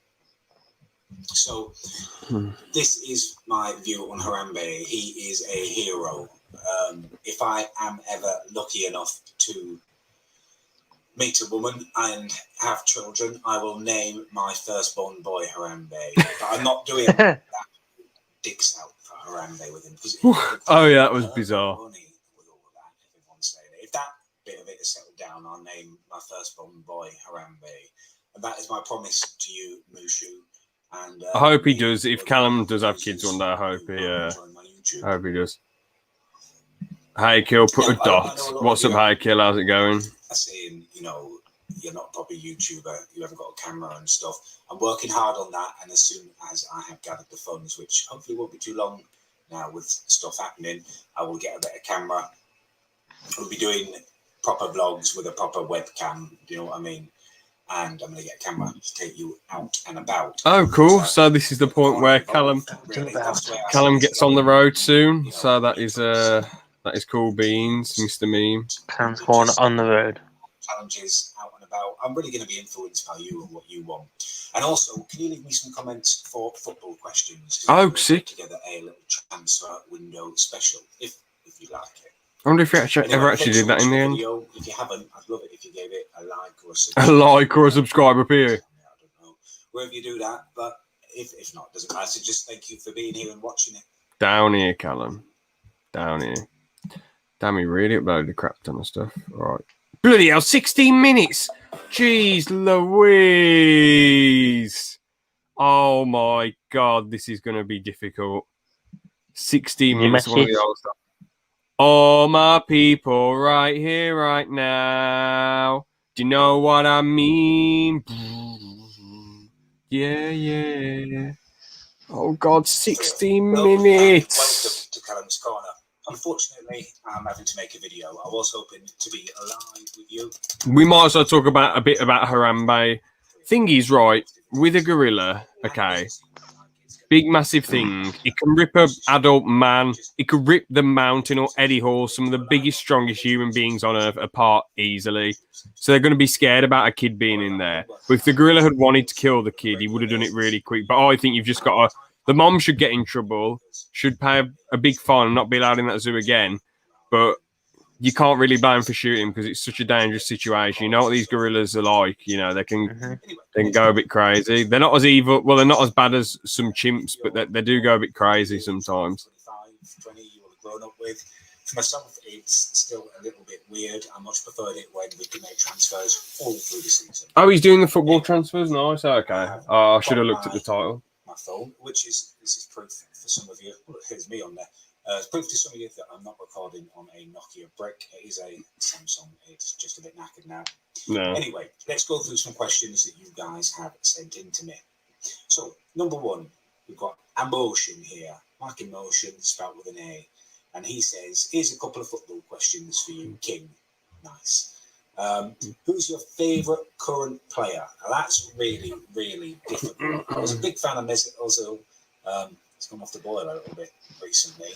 Speaker 2: So, this is my view on Harambe. He is a hero. If I am ever lucky enough to meet a woman and have children, I will name my firstborn boy Harambe. But I'm not doing dicks out for Harambe with him.
Speaker 1: Oh yeah, that was bizarre.
Speaker 2: If that bit of it is settled down, I'll name my firstborn boy Harambe, and that is my promise to you, Mushu. And
Speaker 1: I hope he does. If Callum does have kids one day, I hope he does. Hey, Kill, put a dot. What's up, Hey, Kill? How's it going?
Speaker 2: I saying, you're not a proper YouTuber. You haven't got a camera and stuff. I'm working hard on that, and as soon as I have gathered the funds, which hopefully won't be too long now with stuff happening, I will get a better camera. We'll be doing proper vlogs with a proper webcam. Do you know what I mean? And I'm going to get a camera to take you out and about.
Speaker 1: Oh, cool. So this is the point where Callum gets on the road soon. So that is cool beans, Mr. Meme.
Speaker 4: Callum's going on the road.
Speaker 2: Challenges out and about. I'm really going to be influenced by you and what you want. And also, can you leave me some comments for football questions?
Speaker 1: Oh, sick.
Speaker 2: Together a little transfer window special, if you like it.
Speaker 1: I wonder if you ever actually did that in the end.
Speaker 2: If you haven't, I'd love it if you gave it a like or a
Speaker 1: subscribe. A like or a subscribe up here.
Speaker 2: I don't know. Wherever you do that, but if not, doesn't matter. So just thank you for being here and watching it.
Speaker 1: Down here, Callum. Down here. Damn, he really uploaded a crap ton of stuff. All right. Bloody hell, 16 minutes. Jeez Louise. Oh my God, this is going to be difficult. 16 minutes. One of the old stuff. All my people right here, right now. Do you know what I mean? Yeah. Oh, God, 16 minutes.
Speaker 2: Welcome to Callum's Corner. Unfortunately, I'm having to make a video. I was hoping to be alive with you.
Speaker 1: We might as well talk a bit about Harambe. Thing is, right, with a gorilla, okay, big, massive thing. It can rip an adult man. It could rip the Mountain or Eddie Hall, some of the biggest, strongest human beings on Earth, apart easily. So they're going to be scared about a kid being in there. But if the gorilla had wanted to kill the kid, he would have done it really quick. But I think you've just got to... The mom should get in trouble, should pay a big fine and not be allowed in that zoo again. But you can't really blame for shooting because it's such a dangerous situation. You know what these gorillas are like. You know, they can go a bit crazy. They're not as evil. Well, they're not as bad as some chimps, but they do go a bit crazy sometimes.
Speaker 2: 20 you will have grown up with. For myself, it's still a little bit weird. I much preferred it when we could make transfers all through the season.
Speaker 1: Oh, he's doing the football transfers? Nice. Okay. Oh, I should have looked at the title.
Speaker 2: My phone, which is proof for some of you. Well, here's me on there. It's proof to some of you that I'm not recording on a Nokia brick. It is a Samsung. It's just a bit knackered now.
Speaker 1: No.
Speaker 2: Anyway, let's go through some questions that you guys have sent in to me. So, number one, we've got Emotion here. Like Emotion, spelled with an A. And he says, here's a couple of football questions for you, King. Nice. Who's your favourite current player? Now, that's really, really difficult. I was a big fan of Messi Ozil. He's come off the boil a little bit recently.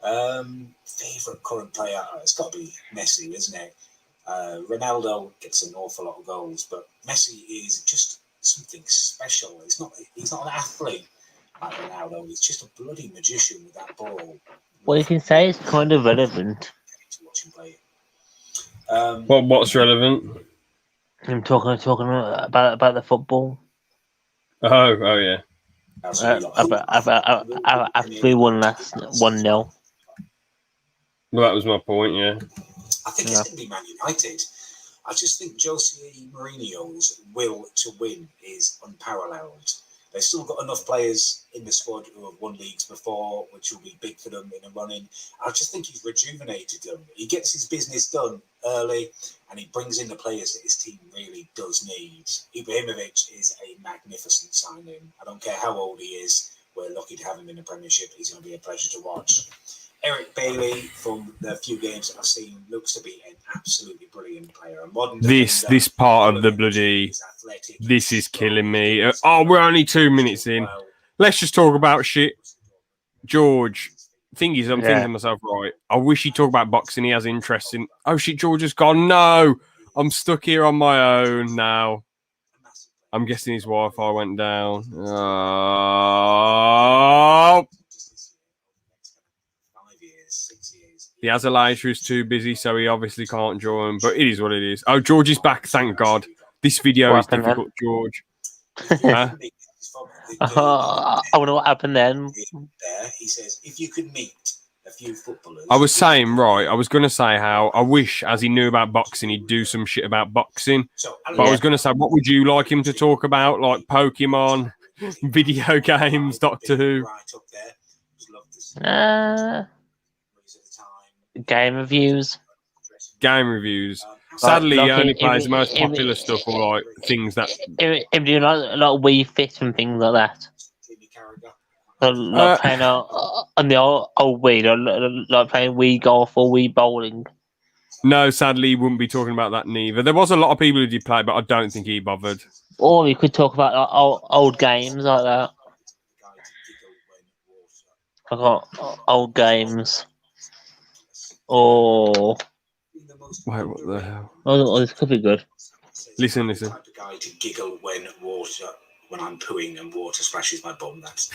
Speaker 2: Favourite current player? It's got to be Messi, isn't it? Ronaldo gets an awful lot of goals, but Messi is just something special. He's not an athlete like Ronaldo. He's just a bloody magician with that ball.
Speaker 4: Well, you can say it's kind of relevant.
Speaker 2: To watch him play.
Speaker 1: What's relevant?
Speaker 4: I'm talking about the football.
Speaker 1: Oh yeah.
Speaker 4: After we won last 1-0.
Speaker 1: Well, that was my point. Yeah.
Speaker 2: I think it's going to be Man United. I just think Jose Mourinho's will to win is unparalleled. They've still got enough players in the squad who have won leagues before, which will be big for them in a running. I just think he's rejuvenated them. He gets his business done early, and he brings in the players that his team really does need. Ibrahimovic is a magnificent signing. I don't care how old he is. We're lucky to have him in the Premiership. He's going to be a pleasure to watch. Eric Bailey, from the few games that I've seen, looks to be an absolutely brilliant player. A modern
Speaker 1: this part of the bloody... This is killing me. Oh, we're only 2 minutes in. Let's just talk about shit. George, thing is, I'm thinking to myself, right, I wish he'd talk about boxing. He has interest in... Oh, shit, George has gone. No, I'm stuck here on my own now. I'm guessing his Wi-Fi went down. Oh... The Azalaisha is too busy, so he obviously can't join, but it is what it is. Oh, George is back, thank God. This video is difficult, George.
Speaker 4: I wonder what happened then.
Speaker 2: There, he says, if you could meet a few footballers.
Speaker 1: I was saying, right, I was going to say how I wish, as he knew about boxing, he'd do some shit about boxing. But I was going to say, what would you like him to talk about? Like Pokemon, video games, Doctor Who?
Speaker 4: Game reviews.
Speaker 1: Game reviews. Sadly,
Speaker 4: Like,
Speaker 1: he only plays the most popular stuff or like things that.
Speaker 4: Him doing a lot of Wii Fit and things like that. Like playing on the old Wii, like playing Wii Golf or Wii Bowling.
Speaker 1: No, sadly, he wouldn't be talking about that neither. There was a lot of people who did play, but I don't think he bothered.
Speaker 4: Or we could talk about like, old games like that. I got old games. Or
Speaker 1: Wait, what the hell?
Speaker 4: oh, this could be good.
Speaker 1: Listen.
Speaker 2: The type of guy to giggle when I'm pooing and water splashes my bum. That's.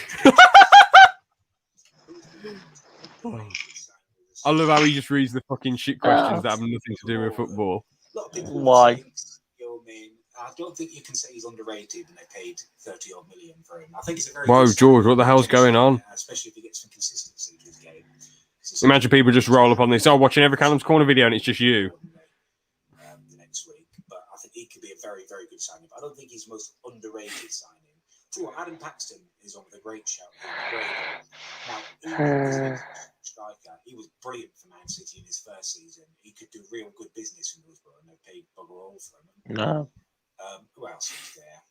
Speaker 1: I love how he just reads the fucking shit questions that have nothing to do with football.
Speaker 4: Why?
Speaker 2: I don't think you can say he's underrated, and they paid 30-odd million for him. I think it's a very.
Speaker 1: Whoa, George, what the hell's going on?
Speaker 2: Especially if he gets some consistency to his game.
Speaker 1: Imagine people just roll up on this. Oh, watching every Callum's Corner video, and it's just you.
Speaker 2: The next week, but I think he could be a very, very good signing. But I don't think he's the most underrated signing. True, Adam Paxton is on with a great shout. Now, he was brilliant for Man City in his first season. He could do real good business for Middlesbrough, and they paid bugger all for him.
Speaker 4: No.
Speaker 2: Who else is there?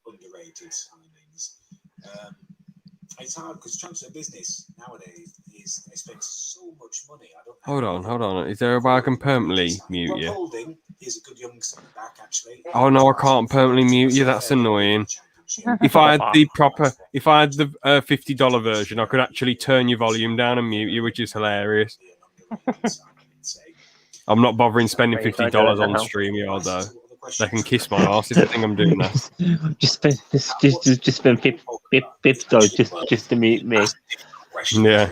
Speaker 2: Underrated signings. It's hard because transfer business nowadays is they spend so much money. I don't.
Speaker 1: Hold on. Is there a way I can permanently mute you?
Speaker 2: Holding is a good young centre back, actually.
Speaker 1: Oh no, I can't permanently mute you. That's annoying. If I had the $50 version, I could actually turn your volume down and mute you, which is hilarious. I'm not bothering spending $50 on StreamYard though. They can kiss my ass if they think I'm doing that.
Speaker 4: just spend $50 just to mute me.
Speaker 1: Yeah.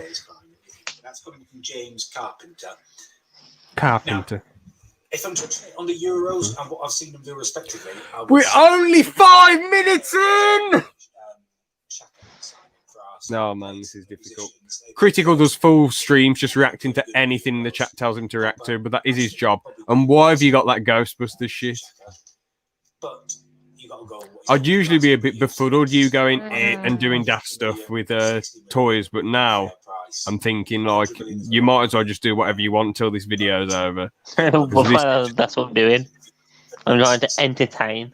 Speaker 2: That's coming from James Carpenter.
Speaker 1: Carpenter.
Speaker 2: If I'm touching it on the Euros and what I've seen them do respectively,
Speaker 1: we're only 5 minutes in. No, man, this is difficult. Critical does full streams, just reacting to anything the chat tells him to react to, but that is his job. And why have you got that Ghostbusters shit? I'd usually be a bit befuddled you going and doing daft stuff with toys, but now I'm thinking like you might as well just do whatever you want until this video's over.
Speaker 4: That's what I'm doing. I'm trying to entertain.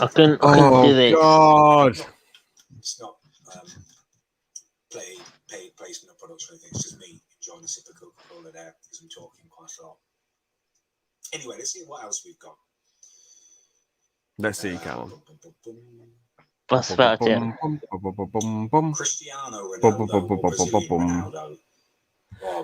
Speaker 4: I couldn't do this.
Speaker 1: God.
Speaker 2: It's not paid placement of products or anything. It's just me enjoying a sip of Coca-Cola there because I'm talking quite a lot. Anyway, let's see what else we've got.
Speaker 1: Let's see, Callum.
Speaker 4: What's about it?
Speaker 2: Cristiano Ronaldo.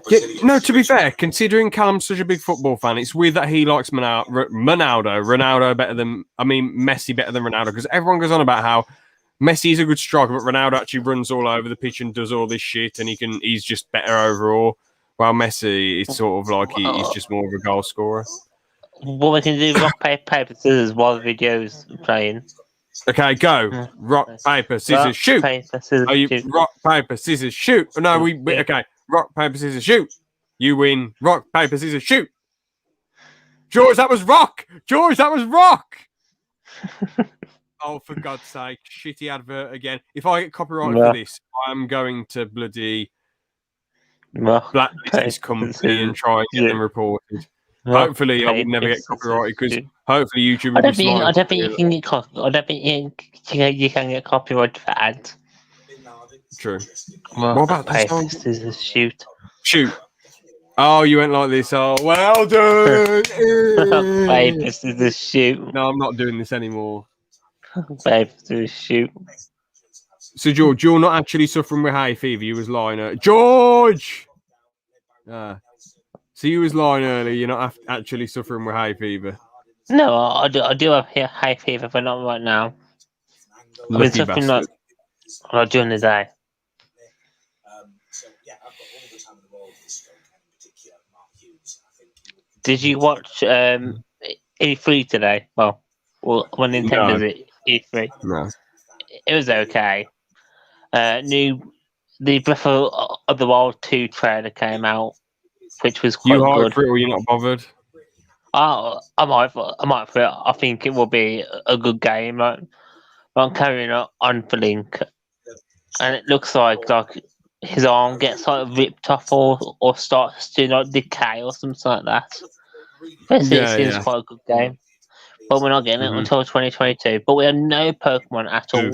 Speaker 1: Yeah, no, to be fair, considering Callum's such a big football fan, it's weird that he likes Ronaldo better than, Messi better than Ronaldo, because everyone goes on about how Messi is a good striker, but Ronaldo actually runs all over the pitch and does all this shit, and he's just better overall. While Messi, it's sort of like he's just more of a goal scorer.
Speaker 4: What we can do, rock, paper, scissors while the video's playing.
Speaker 1: Okay, go. Rock, paper, scissors, shoot.
Speaker 4: Paper, scissors, shoot.
Speaker 1: Rock, paper, scissors, shoot. No, okay. Rock, paper, scissors, shoot. You win. Rock, paper, scissors, shoot. George, that was rock. Oh, for God's sake. Shitty advert again. If I get copyrighted for this, I'm going to bloody blacklist this company and try and get them reported. Hopefully, I would never get copyrighted because hopefully YouTube will be smart.
Speaker 4: I don't think you can get I don't think you can get copyrighted for ads.
Speaker 1: True.
Speaker 4: What about paper, scissors, shoot?
Speaker 1: Shoot. Oh, you went like this. Oh, well done.
Speaker 4: Paper, scissors, shoot.
Speaker 1: No, I'm not doing this anymore.
Speaker 4: Paper, scissors, shoot.
Speaker 1: So, George, you're not actually suffering with hay fever. You was lying. George! So you was lying earlier. You're not actually suffering with hay fever.
Speaker 4: No, I do have hay fever, but not right now.
Speaker 1: Lucky bastard.
Speaker 4: Like during the day. Did you watch E3 today? Well, when Nintendo's at E3,
Speaker 1: No.
Speaker 4: it was okay. The Breath of the Wild 2 trailer came out, which was
Speaker 1: You
Speaker 4: quite
Speaker 1: hyped
Speaker 4: good.
Speaker 1: for it, or you're not bothered?
Speaker 4: I might for it. I think it will be a good game. Like, I'm carrying on for Link, and it looks like his arm gets like ripped off or starts to like decay or something like that. It seems quite a good game, but we're not getting it until 2022. But we have no Pokemon at all.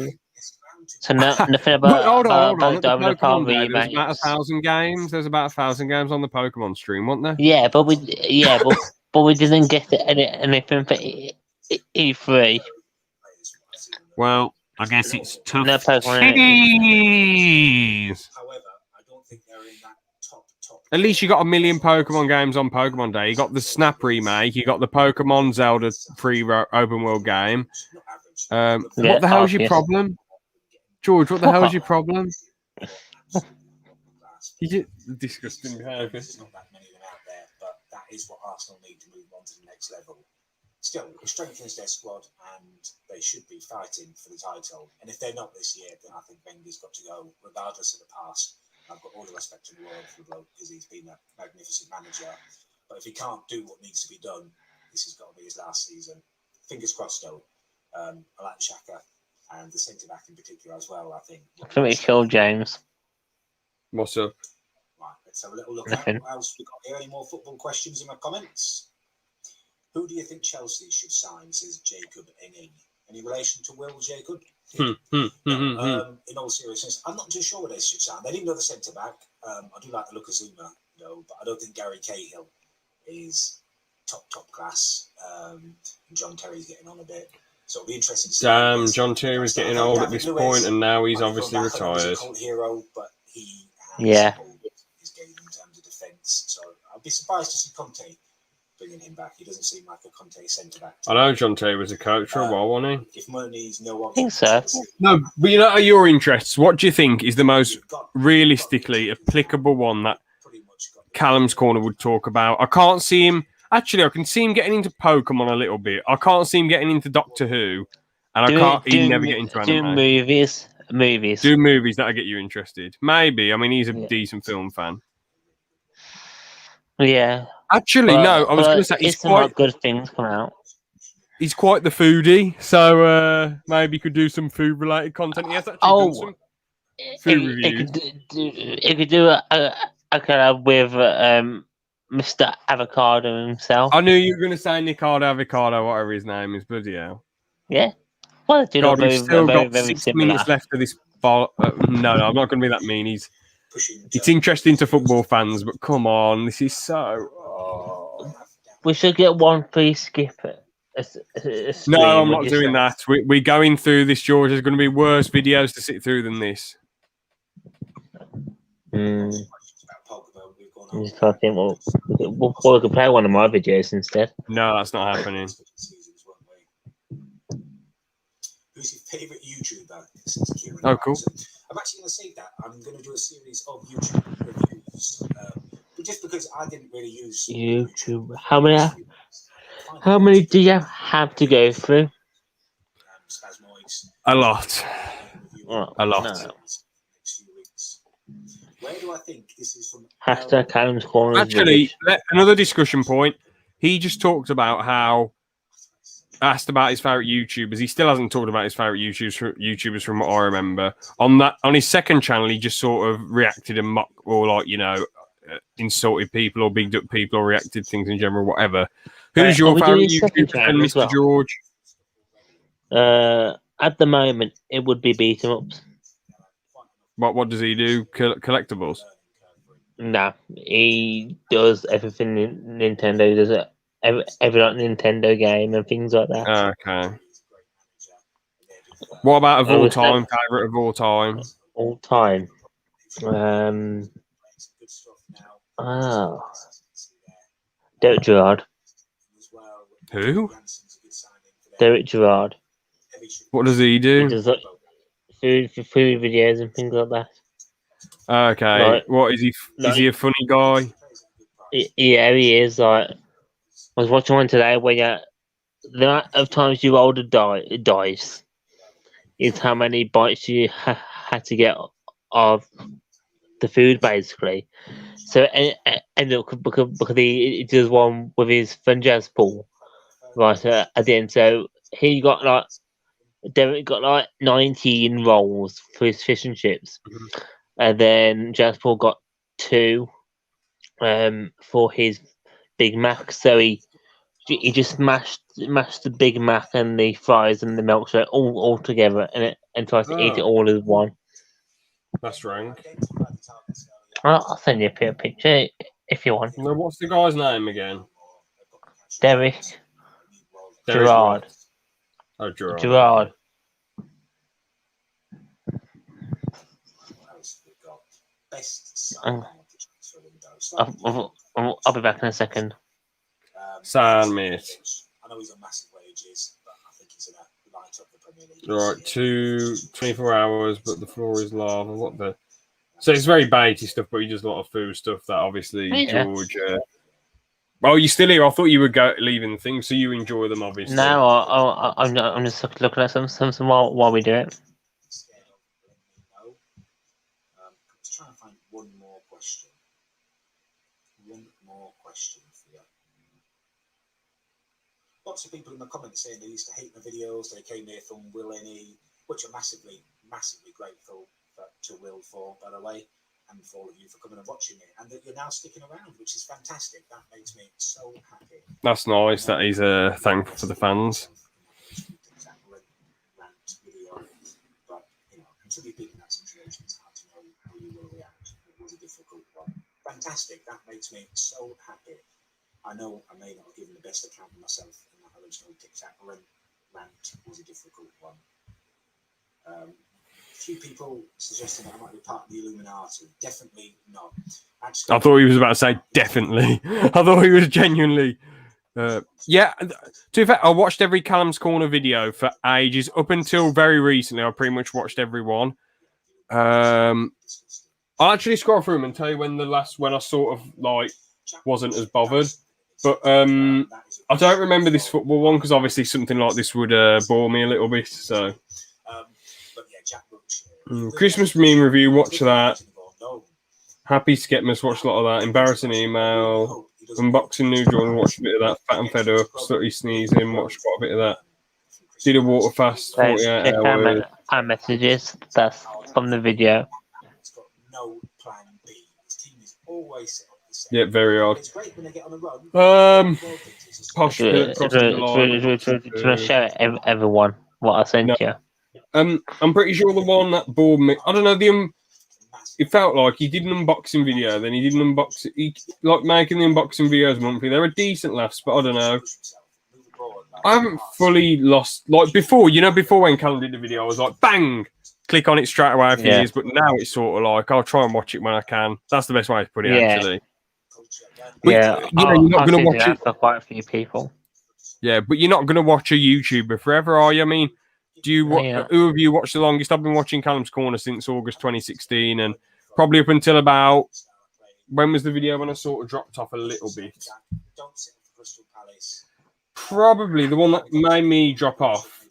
Speaker 4: So nothing about
Speaker 1: hold on. At the
Speaker 4: Diamond and Pearl
Speaker 1: Pokemon Day, there's about
Speaker 4: remakes.
Speaker 1: 1,000 games. There's about 1,000 games on the Pokemon stream, wasn't there?
Speaker 4: Yeah, but we didn't get anything for E3.
Speaker 1: Well, I guess it's tough.
Speaker 4: No Pokemon.
Speaker 1: At least you got 1 million Pokemon games on Pokemon Day. You got the Snap remake. You got the Pokemon Zelda free open world game. What the hell is your problem, George? What the hell is your problem? You get disgusting behaviour.
Speaker 2: There's not that many of them out there, but that is what Arsenal need to move on to the next level. Still, it strengthens their squad, and they should be fighting for the title. And if they're not this year, then I think Wenger's got to go, regardless of the past. I've got all the respect in the world for the bloke because he's been a magnificent manager. But if he can't do what needs to be done, this has got to be his last season. Fingers crossed, though. I like Xhaka and the centre back in particular as well. I think
Speaker 4: we killed James.
Speaker 1: What's up?
Speaker 2: Right, let's have a little look at what else we got here. Any more football questions in my comments? Who do you think Chelsea should sign? Says Jacob Enging. Any relation to Will Jacob? In all seriousness, I'm not too sure what they should sign. They need another centre back. I do like the look of Zuma, though, but I don't think Gary Cahill is top class. John Terry's getting on a bit, so it'll be interesting to see.
Speaker 1: Damn, John Terry was getting old at this point, and now he's obviously retired.
Speaker 2: Cult hero, but he
Speaker 4: has
Speaker 2: his game in terms of defence. So I'd be surprised to see Conte bringing him back. He doesn't seem like a Conte centre back.
Speaker 1: I know John Terry was a coach for a while, wasn't he?
Speaker 2: If money's no
Speaker 4: I think so.
Speaker 1: No, but you know your interests. What do you think is the most realistically applicable one that Callum's Corner would talk about? I can't see him. Actually, I can see him getting into Pokemon a little bit. I can't see him getting into Doctor Who, and he'd never get into anime.
Speaker 4: Do movies.
Speaker 1: Do movies that'll get you interested. Maybe. I mean, he's a decent film fan.
Speaker 4: Yeah.
Speaker 1: Actually, no. I was going to say
Speaker 4: he's quite good things come out.
Speaker 1: He's quite the foodie, so maybe he could do some food-related content. He has actually done some food reviews.
Speaker 4: He could do a collab with Mr. Avocado himself.
Speaker 1: I knew you were going to say Nicardo Avocado, whatever his name is. Bloody hell.
Speaker 4: Yeah. Well,
Speaker 1: God, we've still got 6 minutes left of this ball. No, I'm not going to be that mean. It's interesting to football fans, but come on, this is so. Oh.
Speaker 4: We should get one free skip.
Speaker 1: No, I'm not doing that. We're going through this, George. There's going to be worse videos to sit through than this.
Speaker 4: I'm just trying to think. We could play one of my videos instead.
Speaker 1: No, that's not happening.
Speaker 2: Who's your favourite YouTuber?
Speaker 1: Oh, cool.
Speaker 2: I'm actually going to say that. I'm going to do a series of YouTube reviews. But just because I didn't really use
Speaker 4: YouTube. How many do you have to go through?
Speaker 1: A lot. A lot.
Speaker 4: No.
Speaker 2: Where do I think this is from?
Speaker 4: Hashtag Callum's Corner.
Speaker 1: Actually, another discussion point. He just talked about how asked about his favourite YouTubers. He still hasn't talked about his favourite YouTubers from what I remember. On his second channel, he just sort of reacted and mocked or insulted people or bigged up people or reacted things in general, whatever. Who's your favourite YouTuber, and Mr. George?
Speaker 4: At the moment, it would be beat 'em ups.
Speaker 1: What does he do? Collectibles?
Speaker 4: No, he does everything Nintendo. He does every Nintendo game and things like that.
Speaker 1: Okay. What about of all time? Favourite of all time?
Speaker 4: All time. Derek Gerard.
Speaker 1: Who?
Speaker 4: Derek Gerard.
Speaker 1: What does he do?
Speaker 4: He does food videos and things like that.
Speaker 1: Okay. What is he? Is he a funny guy?
Speaker 4: Yeah, he is. Like, I was watching one today where the amount of times you rolled a dice is how many bites you had to get of the food, basically. So, and look, because he does one with his fun jazz pool right at the end. So he got like Derek got like 19 rolls for his fish and chips, and then Jazz Paul got 2 for his Big Mac. So he just mashed the Big Mac and the fries and the milkshake all together and tries to eat it all as one.
Speaker 1: That's rank.
Speaker 4: I'll send you a picture if you want.
Speaker 1: No, what's the guy's name again?
Speaker 4: Derek
Speaker 1: Derek
Speaker 4: Gerard.
Speaker 1: what? Oh, Gerard.
Speaker 4: Gerard. I'll be back in a second.
Speaker 1: Sound, mate.
Speaker 2: I know he's on massive wages, but I think he's in a light up the Premier League.
Speaker 1: Right, 24 hours, but the floor is lava. What the? So it's very baity stuff, but he does a lot of food stuff that obviously George. Well, you still here? I thought you were leaving things, so you enjoy them, obviously.
Speaker 4: No, I'm just looking at some while we do it.
Speaker 2: Just trying to find one more question. One more question for you. Lots of people in the comments saying they used to hate my videos, they came here from Will Any, which I'm massively grateful to Will for, by the way, and for all of you for coming and watching it, and that you're now sticking around, which is fantastic. That makes me so happy.
Speaker 1: That's nice that he's thankful for the fans.
Speaker 2: But, until you've been in that situation, it's hard to know how you will react. It was a difficult one. Fantastic. That makes me so happy. I know I may not have given the best account of myself in that original Tic Tac rant was a difficult one. A few people suggesting that I might be part of the Illuminati. Definitely not.
Speaker 1: I thought he was about to say definitely. I thought he was genuinely. Yeah, to be fair, I watched every Callum's Corner video for ages. Up until very recently, I pretty much watched every one. I'll actually scroll through them and tell you when I sort of like wasn't as bothered. But I don't remember this football one because obviously something like this would bore me a little bit. So Christmas meme review, watch that. Happy Skepmas, watch a lot of that. Embarrassing email, unboxing new Jordan, watch a bit of that. Fat and fed up, slutty sneezing, watch quite a bit of that. Did a water fast, 48 hours.
Speaker 4: Our messages, that's from the video.
Speaker 1: Yeah, very odd.
Speaker 4: Do you want to show everyone what I sent you?
Speaker 1: I'm pretty sure the one that bored me. I don't know. It felt like he did an unboxing video, then he did an unboxing. He like making the unboxing videos monthly. They were decent laughs, but I don't know. I haven't fully lost like before. Before when Callum did the video, I was like, bang, click on it straight away if it is. But now it's sort of like I'll try and watch it when I can. That's the best way to put it, actually. But, you're not going to watch it
Speaker 4: for quite a few people.
Speaker 1: Yeah, but you're not going to watch a YouTuber forever, are you? I mean, who have you watched the longest? I've been watching Callum's Corner since August 2016, and probably up until about when was the video when I sort of dropped off a little bit? Probably the one that made me drop off.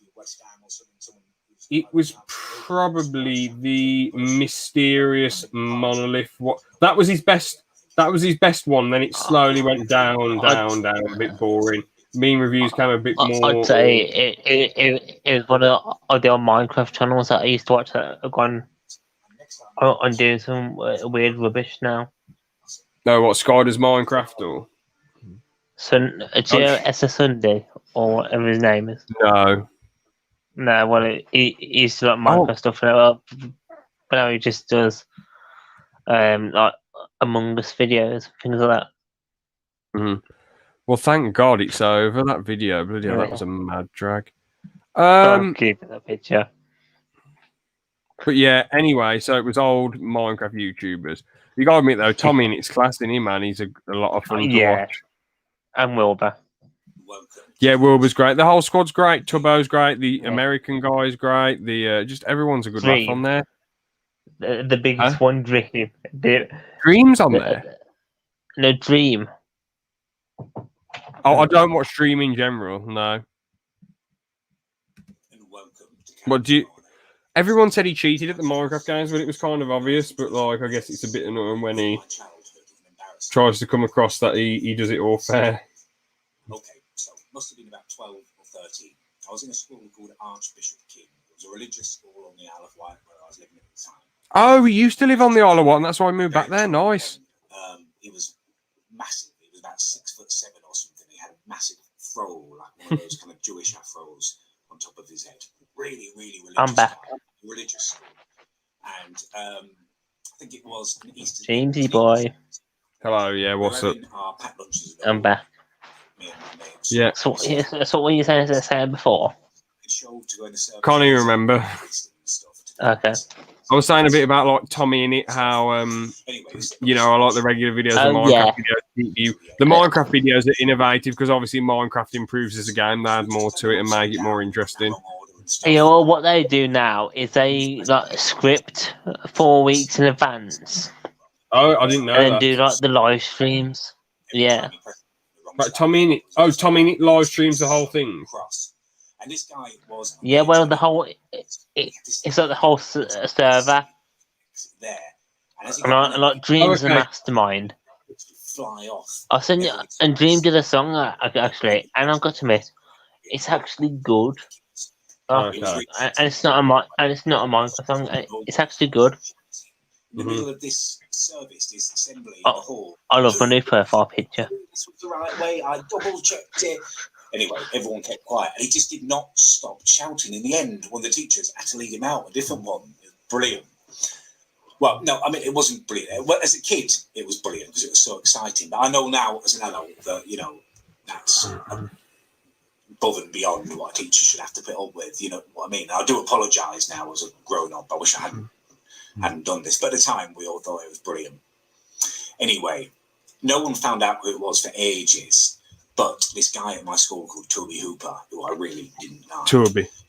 Speaker 1: It was probably the Mysterious Monolith. That was his best. That was his best one. Then it slowly went down, a bit boring. Meme reviews came a bit more.
Speaker 4: I'd say it was one of the old Minecraft channels that I used to watch that have gone on doing some weird rubbish now.
Speaker 1: No, what, Skyder's Minecraft or?
Speaker 4: SS Sunday or whatever his name is.
Speaker 1: No.
Speaker 4: No, well, he used to like Minecraft stuff now, but now he just does like Among Us videos, things like that.
Speaker 1: Mm-hmm. Well, thank God it's over, that video. Bloody hell, that was a mad drag.
Speaker 4: Keep that picture.
Speaker 1: But yeah, anyway, so it was old Minecraft YouTubers. You gotta admit, though, Tommy in its class, isn't he, man? He's a lot of fun to watch.
Speaker 4: And Wilbur.
Speaker 1: Yeah, Wilbur's great. The whole squad's great. Tubbo's great. The American guy's great. The just everyone's a good laugh on there.
Speaker 4: The biggest one, Dream.
Speaker 1: Dream's on there?
Speaker 4: No Dream.
Speaker 1: Oh, I don't watch Dream in general. No. What do you? Everyone said he cheated at the Minecraft games, but it was kind of obvious. But like, I guess it's a bit annoying when he tries to come across that he does it all fair.
Speaker 2: Okay, so must have been about 12 or 13. I was in a school called Archbishop King. It was a religious school on the Isle of Wight where I was living at the time.
Speaker 1: Oh, he used to live on the Isle of Wight, and that's why I moved back there. Nice.
Speaker 2: He was massive. He was about 6'7" or something. He had a massive fro, like one of those kind of Jewish afros on top of his head. Really, really religious.
Speaker 4: I'm back.
Speaker 2: Religious school. And I think it was an Easter.
Speaker 4: Jamesy boy.
Speaker 1: Hello, yeah, what's up?
Speaker 4: I'm back.
Speaker 1: Yeah.
Speaker 4: So what you said before?
Speaker 1: Can't even remember.
Speaker 4: Okay.
Speaker 1: I was saying a bit about like Tommy in it, how you know, I like the regular videos, the Minecraft videos. The Minecraft videos are innovative because obviously Minecraft improves as a game. They add more to it and make it more interesting.
Speaker 4: Yeah, well, what they do now is they like script 4 weeks in advance.
Speaker 1: Oh, I didn't know that.
Speaker 4: And then do like the live streams. Yeah.
Speaker 1: Like Tommy in it. Oh, Tommy in it live streams the whole thing.
Speaker 4: Yeah, well, the whole it's like the whole server. And like Dream's the mastermind. I sent you, and Dream did a song actually, and I've got to admit, it's actually good. And it's not a Minecraft song. It's actually good.
Speaker 2: In the middle of this service, this assembly
Speaker 4: in the hall. I love my new profile picture.
Speaker 2: This was the right way. I double checked it. Anyway, everyone kept quiet, and he just did not stop shouting. In the end, one of the teachers had to lead him out, a different one. It was brilliant. Well, no, I mean, it wasn't brilliant. Well, as a kid, it was brilliant because it was so exciting. But I know now, as an adult, that, you know, that's above and beyond what a teacher should have to put up with. You know what I mean? I do apologise now as a grown-up. I wish I hadn't done this. But at the time, we all thought it was brilliant. Anyway, no one found out who it was for ages. But this guy at my school called Toby Hooper, who I really didn't know,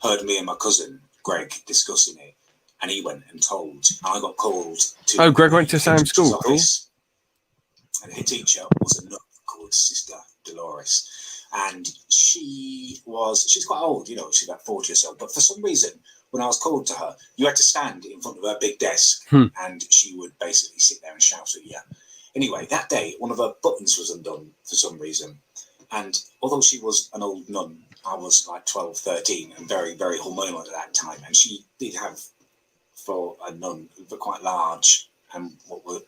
Speaker 2: heard me and my cousin Greg discussing it, and he went and told. I got called to.
Speaker 1: Oh, Greg went to the same school.
Speaker 2: Office, and her teacher was a nun called Sister Dolores, and she's quite old, you know, she's about 40 or so. But for some reason, when I was called to her, you had to stand in front of her big desk, and she would basically sit there and shout at you. Anyway, that day, one of her buttons was undone for some reason. And although she was an old nun, I was like 12, 13 and very, very hormonal at that time. And she did have, for a nun, quite large and what were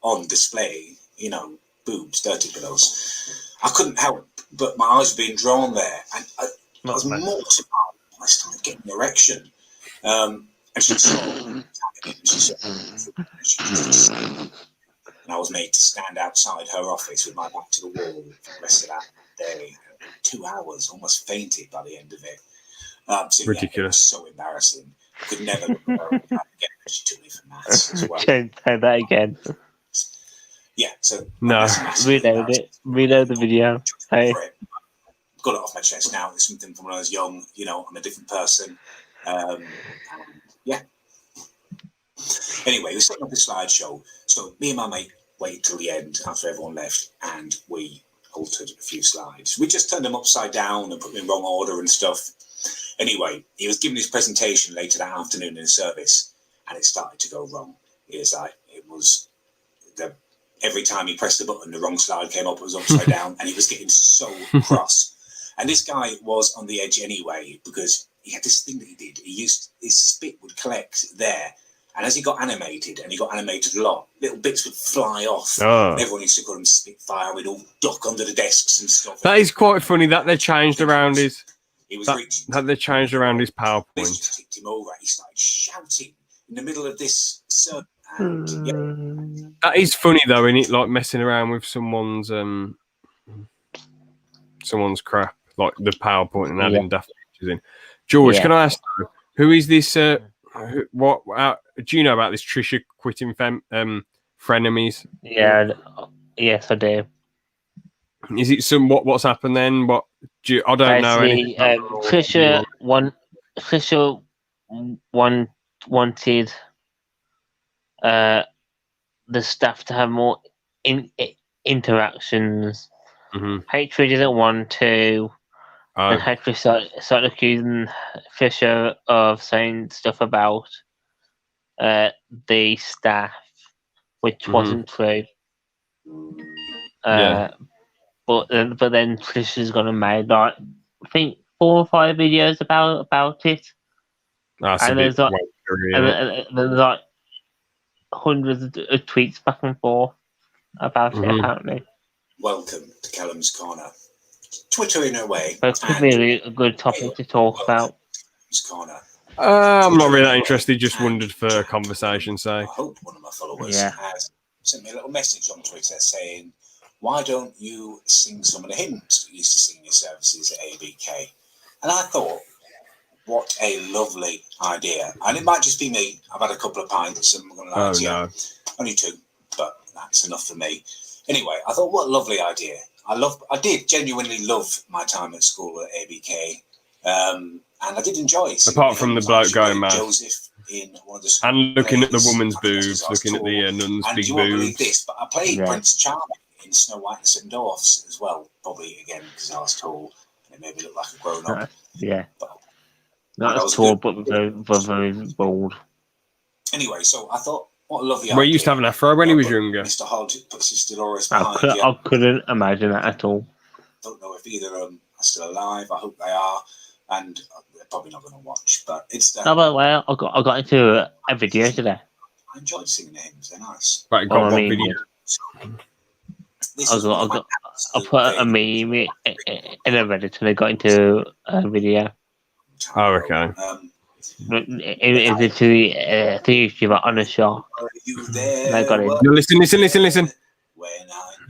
Speaker 2: on display, you know, boobs, dirty pillows. I couldn't help, but my eyes were being drawn there. And I was mortified. I started getting an erection. And she saw and I was made to stand outside her office with my back to the wall for the rest of that day. 2 hours, almost fainted by the end of it. So,
Speaker 1: ridiculous.
Speaker 2: Yeah, it was so embarrassing. I could never look at her again. She took me for maths as well.
Speaker 4: Say that again.
Speaker 2: Yeah, so
Speaker 1: no.
Speaker 4: Reload it. Reload the video. Hey.
Speaker 2: Got it off my chest now. It's something from when I was young. You know, I'm a different person. Yeah. Anyway, we set up a slideshow. So me and my mate waited till the end after everyone left, and we altered a few slides. We just turned them upside down and put them in wrong order and stuff. Anyway, he was giving his presentation later that afternoon in the service, and it started to go wrong. Every time he pressed the button, the wrong slide came up, it was upside down, and he was getting so cross. And this guy was on the edge anyway, because he had this thing that he did. His spit would collect there. And as he got animated, and he got animated a lot, little bits would fly off. Oh. And everyone used to call him Spitfire. We'd all duck under the desks and stuff.
Speaker 1: That is quite funny that they changed around his. That they changed around his PowerPoint.
Speaker 2: Tipped him over. He started shouting in the middle of this circle. And, yeah.
Speaker 1: That is funny though, isn't it? Like messing around with someone's crap, like the PowerPoint and adding daft pictures in. George, can I ask you, who is this? What do you know about this Trisha quitting frenemies?
Speaker 4: Yeah, yes, I do.
Speaker 1: Is it what's happened then? I don't know anything.
Speaker 4: Trisha wanted the staff to have more interactions.
Speaker 1: Mm-hmm.
Speaker 4: Hatred didn't want to, and
Speaker 1: Oh,
Speaker 4: Hatred started accusing Fisher of saying stuff about the staff, which wasn't true.
Speaker 1: yeah.
Speaker 4: But then Fisher's gonna make like I think 4 or 5 videos about it,
Speaker 1: That's a
Speaker 4: and
Speaker 1: bit.
Speaker 4: there's like
Speaker 1: wankery,
Speaker 4: and,
Speaker 1: innit?
Speaker 4: and there's like hundreds of tweets back and forth about it apparently.
Speaker 2: Welcome to Callum's Corner. Twitter in a way.
Speaker 4: So it could be a good topic to talk about.
Speaker 2: Callum's Corner.
Speaker 1: I'm not really that interested. Just wondered for conversation's sake.
Speaker 2: I hope one of my followers
Speaker 4: Yeah.
Speaker 2: has sent me a little message on Twitter saying, why don't you sing some of the hymns that you used to sing in your services at ABK? And I thought, what a lovely idea. And it might just be me. I've had a couple of pints and I'm going to lie to you.
Speaker 1: No.
Speaker 2: Only 2, but that's enough for me. Anyway, I thought, what a lovely idea. I did genuinely love my time at school at ABK. And I did enjoy it.
Speaker 1: Apart from the bloke going mad.
Speaker 2: Joseph in one of the
Speaker 1: And looking at the
Speaker 2: plays.
Speaker 1: woman's
Speaker 2: I think that's
Speaker 1: boobs,
Speaker 2: what I was
Speaker 1: looking at the
Speaker 2: told.
Speaker 1: nun's
Speaker 2: And
Speaker 1: big
Speaker 2: you won't believe
Speaker 1: boobs.
Speaker 2: this, but I played
Speaker 4: Yeah.
Speaker 2: Prince Charming in Snow White and the Seven Dwarfs as well, probably again because I was tall and it made me look like a grown up.
Speaker 4: Yeah,
Speaker 2: But
Speaker 4: not
Speaker 2: that
Speaker 4: as
Speaker 2: was
Speaker 4: tall,
Speaker 2: good.
Speaker 4: but very bold.
Speaker 2: anyway, so I thought, what a lovely
Speaker 1: Well, he
Speaker 2: idea.
Speaker 1: used to have an afro when he was
Speaker 2: But
Speaker 1: younger.
Speaker 2: Mr. Hodge puts his Dolores
Speaker 4: I
Speaker 2: behind you.
Speaker 4: couldn't imagine that at all.
Speaker 2: Don't know if either of them are still alive. I hope they are. And they're probably not going to watch, but it's
Speaker 4: No, by the way, I got into a video today.
Speaker 2: I enjoyed singing the hymns. They're nice.
Speaker 1: Right,
Speaker 4: Oh,
Speaker 1: got
Speaker 4: I
Speaker 1: what
Speaker 4: mean,
Speaker 1: video?
Speaker 2: This
Speaker 4: I
Speaker 2: is one of my
Speaker 4: put a meme in a Reddit and I got into a video.
Speaker 1: Oh, okay.
Speaker 4: It's literally the YouTuber on a show.
Speaker 2: Were you
Speaker 4: And
Speaker 2: there?
Speaker 4: I got it.
Speaker 1: No, listen.
Speaker 2: When I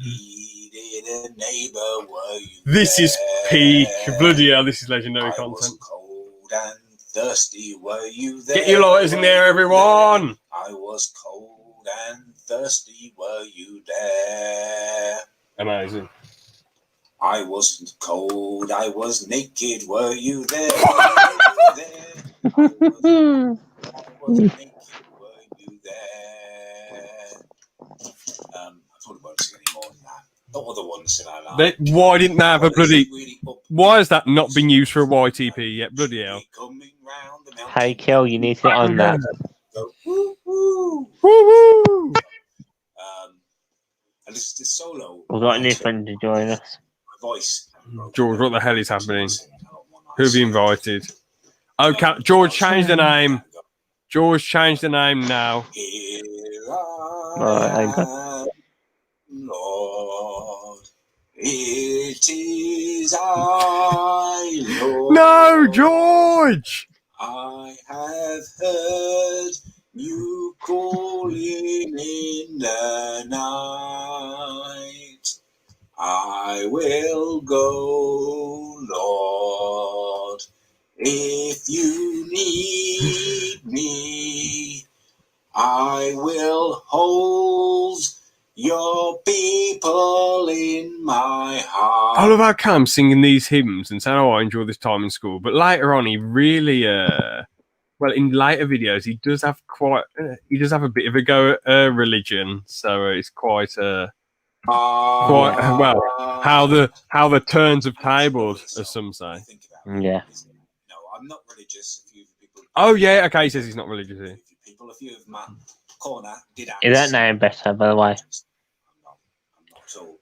Speaker 2: needed a neighbour, were you
Speaker 1: This is
Speaker 2: there?
Speaker 1: peak. Bloody hell, this is legendary
Speaker 2: I was
Speaker 1: content.
Speaker 2: cold and thirsty, were you there?
Speaker 1: Get your lighters in there, everyone.
Speaker 2: I was cold and thirsty, were you there?
Speaker 1: Amazing.
Speaker 2: I wasn't cold, I was naked, were you there? Were you there? I wasn't naked, were you there? I probably won't sing any more than that. The other ones that I like.
Speaker 1: Why didn't they have a bloody...
Speaker 2: Really up
Speaker 1: Why has that not been used for a YTP yet? Bloody hell.
Speaker 2: coming round the mountain.
Speaker 4: Hey, Kel, you need to get on that.
Speaker 2: Go, woo, woo.
Speaker 1: Woo-woo.
Speaker 2: And this is the solo.
Speaker 4: We've got a new friend to join us.
Speaker 2: My voice.
Speaker 1: George, what the hell is happening? Who have you invited? Oh, George, change the name. George, change the name now.
Speaker 2: Here
Speaker 4: Right,
Speaker 2: I am, Lord. It is I, Lord.
Speaker 1: No, George!
Speaker 2: I have heard you calling in the night. I will go, Lord, if you need me. I will hold your people in my heart.
Speaker 1: I love how Callum's singing these hymns and saying, "Oh, I enjoy this time in school." But later on, he really, well, in later videos, he does have a bit of a go at religion. So it's quite well how the turns have tabled, as some say.
Speaker 4: Yeah.
Speaker 2: No, I'm not religious. A few people.
Speaker 1: Oh yeah, okay. He says he's not religious. Here.
Speaker 2: A few of my corner did ask.
Speaker 4: Is that name better, by the way?
Speaker 2: I'm not at all.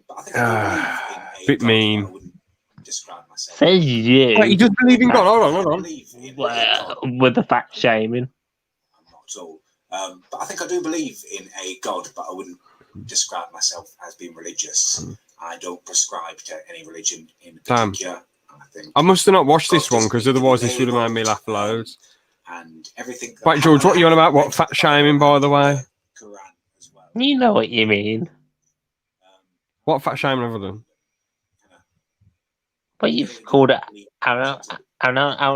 Speaker 2: But I think I believe in a
Speaker 1: bit
Speaker 2: God,
Speaker 1: mean.
Speaker 2: I wouldn't describe myself.
Speaker 4: Says you.
Speaker 1: Wait, he does believe in God. Hold
Speaker 2: I
Speaker 1: on.
Speaker 2: believe in a
Speaker 4: Well,
Speaker 2: God.
Speaker 4: with the fat shaming.
Speaker 2: I'm not at all. But I think I do believe in a God, but I wouldn't describe myself as being religious. I don't prescribe to any religion in
Speaker 1: Damn.
Speaker 2: particular. I think
Speaker 1: I must have not watched this one because otherwise this would have made me laugh loads.
Speaker 2: and everything.
Speaker 1: Wait, George, what are you on about? What fat shaming, by the way?
Speaker 2: Quran as well.
Speaker 4: You know what you mean.
Speaker 1: What fat shaming have I done?
Speaker 4: But you've called it out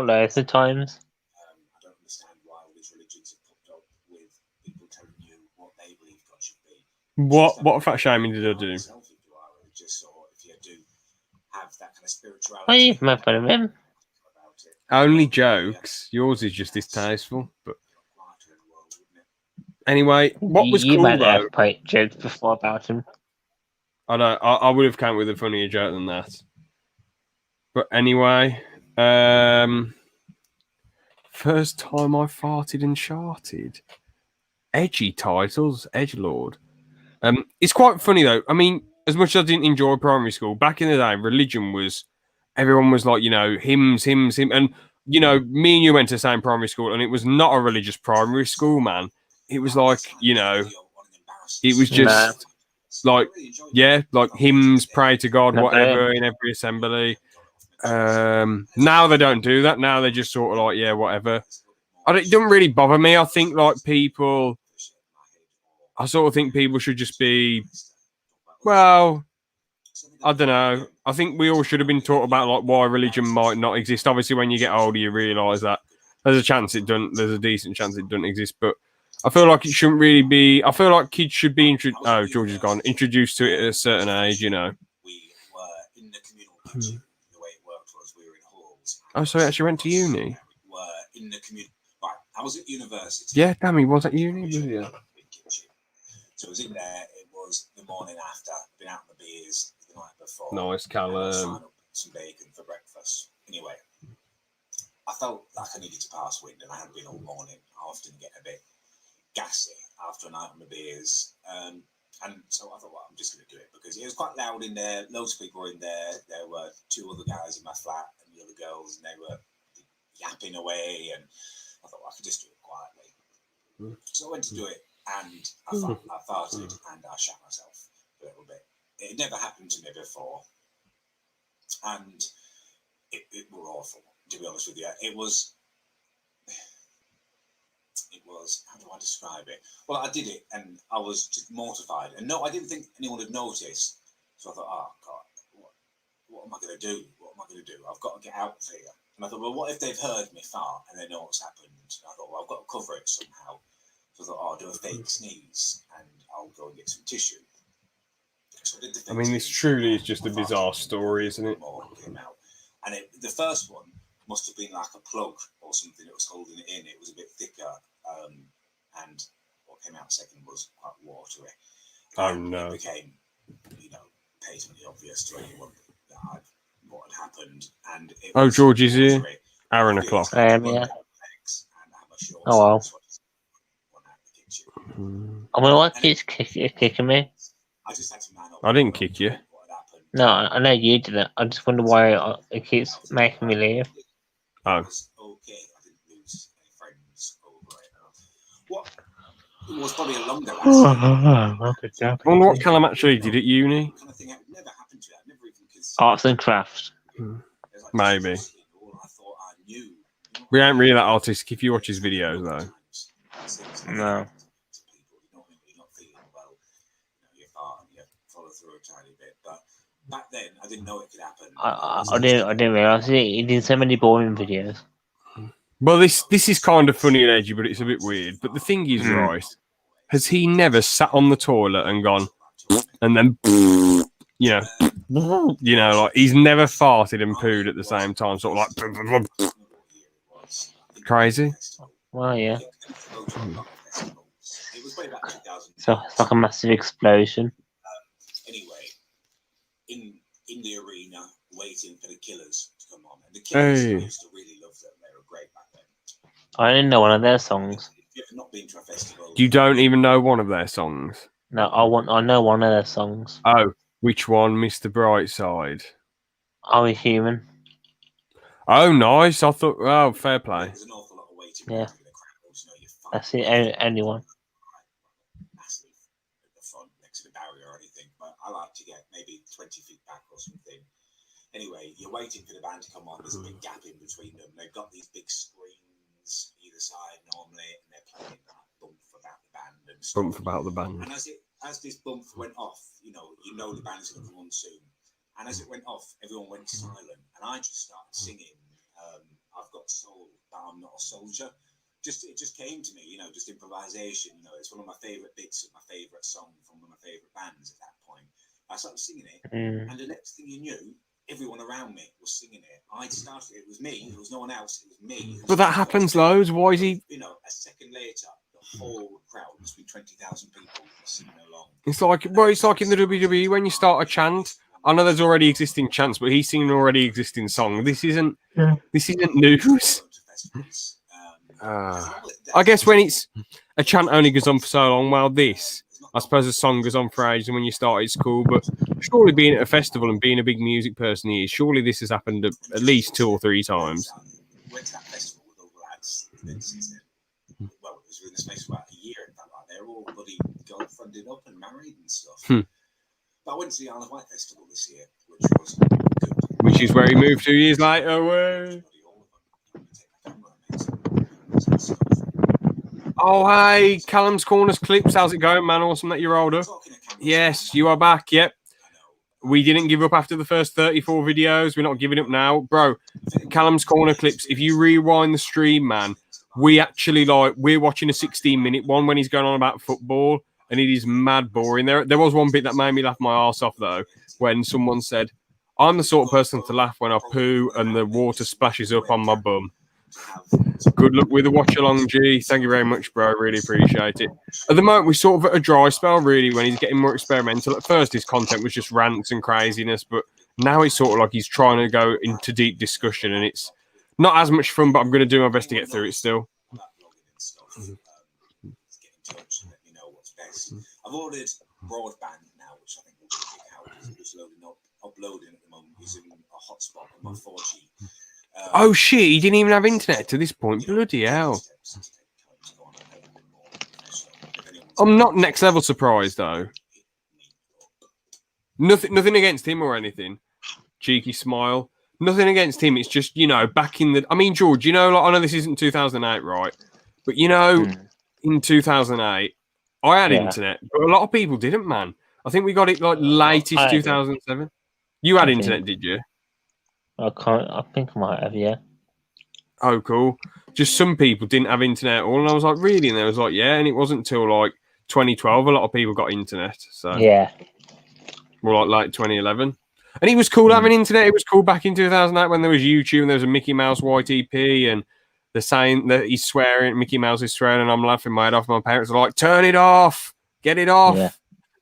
Speaker 4: loads of times.
Speaker 2: I don't understand why all these religions have popped up with people telling you what they believe God should be.
Speaker 1: What fat shaming did I do?
Speaker 2: If you are religious or if you do have that kind of spirituality.
Speaker 4: Well, you've made fun of him.
Speaker 2: about it.
Speaker 1: Only jokes. Yours is just distasteful. But anyway, what was
Speaker 4: you
Speaker 1: cool
Speaker 4: might
Speaker 1: though?
Speaker 4: have played jokes before about him.
Speaker 1: I don't. I would have come with a funnier joke than that. But anyway, first time I farted and sharted. Edgy titles, edgelord. It's quite funny though. I mean, as much as I didn't enjoy primary school, back in the day, religion was everyone was like, hymns, hymns, and me and you went to the same primary school, and it was not a religious primary school, man. It was like, it was just like, yeah, like hymns, pray to God, whatever, in every assembly. Now they don't do that. Now they just sort of like, yeah, whatever. It doesn't really bother me. I think I sort of think people should just be, well, I don't know. I think we all should have been taught about like why religion might not exist. Obviously, when you get older, you realise that there's a decent chance it doesn't exist. But I feel like it shouldn't really be. I feel like kids should be George is gone. Introduced to it at a certain age,
Speaker 2: We were in the communal kitchen. The way it worked was we were in halls.
Speaker 1: Oh, so he actually went to uni?
Speaker 2: We were in the communal. Right, I was at university.
Speaker 1: Yeah, damn, he was at uni, was he?
Speaker 2: So I was in there. It was the morning after. Been out on the beers the night before.
Speaker 1: Nice, Callum.
Speaker 2: Some bacon for breakfast. Anyway, I felt like I needed to pass wind, and I hadn't been all morning. I often get a bit gassy after a night on the beers. And so I thought, well, I'm just going to do it because it was quite loud in there. Loads of people were in there. There were 2 other guys in my flat and the other girls, and they were yapping away. And I thought, well, I could just do it quietly. So I went to do it, and I farted and I shat myself a little bit. It had never happened to me before, and it was awful, to be honest with you. It was, how do I describe it? Well, I did it, and I was just mortified. And no, I didn't think anyone had noticed. So I thought, oh, God, what am I going to do? What am I going to do? I've got to get out of here. And I thought, well, what if they've heard me fart and they know what's happened? And I thought, well, I've got to cover it somehow. So I thought, oh, I'll do a fake sneeze, and I'll go and get some tissue. So I did the fake
Speaker 1: I mean, this
Speaker 2: sneeze,
Speaker 1: truly is just a bizarre story, isn't it?
Speaker 2: And the first one must have been like a plug or something that was holding it in. It was a bit thicker, and what came out second was quite watery.
Speaker 1: Oh no!
Speaker 2: It became, patently obvious to anyone that what had happened. And it
Speaker 1: George is here. Aaron o'clock.
Speaker 4: Yeah. Oh well. I mean, why keeps kicking me?
Speaker 2: I
Speaker 1: didn't kick you.
Speaker 4: No, I know you didn't. I just wonder why it keeps making me leave.
Speaker 1: Oh.
Speaker 2: Okay, I didn't lose any friends over it. What? It was probably a longer
Speaker 1: I wonder what Callum actually did at uni.
Speaker 4: Arts and crafts.
Speaker 1: Maybe. We ain't really that artistic if you watch his videos, though.
Speaker 4: No.
Speaker 2: Back then, I didn't know it could happen.
Speaker 4: I didn't realise he did so many boring videos.
Speaker 1: Well, this is kind of funny and edgy, but it's a bit weird. But the thing is, right, has he never sat on the toilet and gone, and then, like he's never farted and pooed at the same time, sort of like crazy.
Speaker 4: Well, yeah. So it's like a massive explosion.
Speaker 2: Anyway, in the arena, waiting for the Killers to come on, and the Killers used to really love them. They were great back then.
Speaker 4: I didn't know one of their songs.
Speaker 2: Not been to a festival.
Speaker 1: You don't even know one of their songs?
Speaker 4: No, I know one of their songs.
Speaker 1: Oh, which one, Mr. Brightside?
Speaker 4: Are We Human?
Speaker 1: Oh, nice. I thought, oh, fair play.
Speaker 2: There's an awful lot of waiting.
Speaker 4: Yeah.
Speaker 2: The
Speaker 4: That's it. Anyone.
Speaker 2: Massive at the front next to the barrier or anything, but I like to get maybe 20 feet back or something. Anyway, you're waiting for the band to come on. There's a big gap in between them. They've got these big screens either side normally, and they're playing that bump about the band and stuff.
Speaker 1: Bump about the band.
Speaker 2: And as this bump went off, you know the band's going to come on soon. And as it went off, everyone went silent, and I just started singing. I've got soul, but I'm not a soldier. It just came to me, just improvisation. It's one of my favourite bits of my favourite song from one of my favourite bands at that point. I started singing it, and the next thing you knew, everyone around me was singing it. I started, it was me, there was no one else, it was me.
Speaker 1: But that happens loads. Why is he?
Speaker 2: A second later, the the whole crowd must be 20,000 people singing along.
Speaker 1: It's like, well, it's like in the WWE when you start a chant. I know there's already existing chants, but he's singing an already existing song. This isn't news. I guess when it's a chant only goes on for so long, well, this, I suppose a song goes on for ages, and when you start, it's cool. But surely being at a festival and being a big music person he is, surely this has happened at least 2 or 3 times.
Speaker 2: Went to that festival with all the lads. Well, it was in the space of about a year. In fact, like they're all bloody girlfriended up and married and stuff. But I went to the Isle of Wight festival this year, which was good.
Speaker 1: Which is where he moved 2 years later. Oh, hey, Callum's Corners Clips. How's it going, man? Awesome that you're older. Yes, you are back. Yep. We didn't give up after the first 34 videos. We're not giving up now. Bro, Callum's Corner Clips, if you rewind the stream, man, we actually, we're watching a 16-minute one when he's going on about football, and it is mad boring. There was one bit that made me laugh my arse off, though, when someone said, I'm the sort of person to laugh when I poo and the water splashes up on my bum. Good luck with the watch-along, G. Thank you very much, bro. Really appreciate it. At the moment, we're sort of at a dry spell, really, when he's getting more experimental. At first, his content was just rants and craziness, but now it's sort of like he's trying to go into deep discussion, and it's not as much fun, but I'm going to do my best to get through it still.
Speaker 2: I've ordered broadband now, which I think will be a big help because it's uploading at the moment using a hotspot on my 4G.
Speaker 1: Oh shit, he didn't even have internet to this point. Bloody hell. I'm not next level surprised though. Nothing against him or anything. Cheeky smile. Nothing against him. It's just, back in the... I mean, George, I know this isn't 2008, right? But, in 2008, I had internet. But a lot of people didn't, man. I think we got it, latest 2007. You had internet, did you?
Speaker 4: I think I might have, yeah.
Speaker 1: Oh, cool. Just some people didn't have internet at all. And I was like, really? And they was like, yeah. And it wasn't until, 2012 a lot of people got internet. So
Speaker 4: yeah.
Speaker 1: More like 2011. And it was cool having internet. It was cool back in 2008 when there was YouTube and there was a Mickey Mouse YTP and they're saying that he's swearing, Mickey Mouse is swearing, and I'm laughing my head off. My parents are like, turn it off, get it off. Yeah.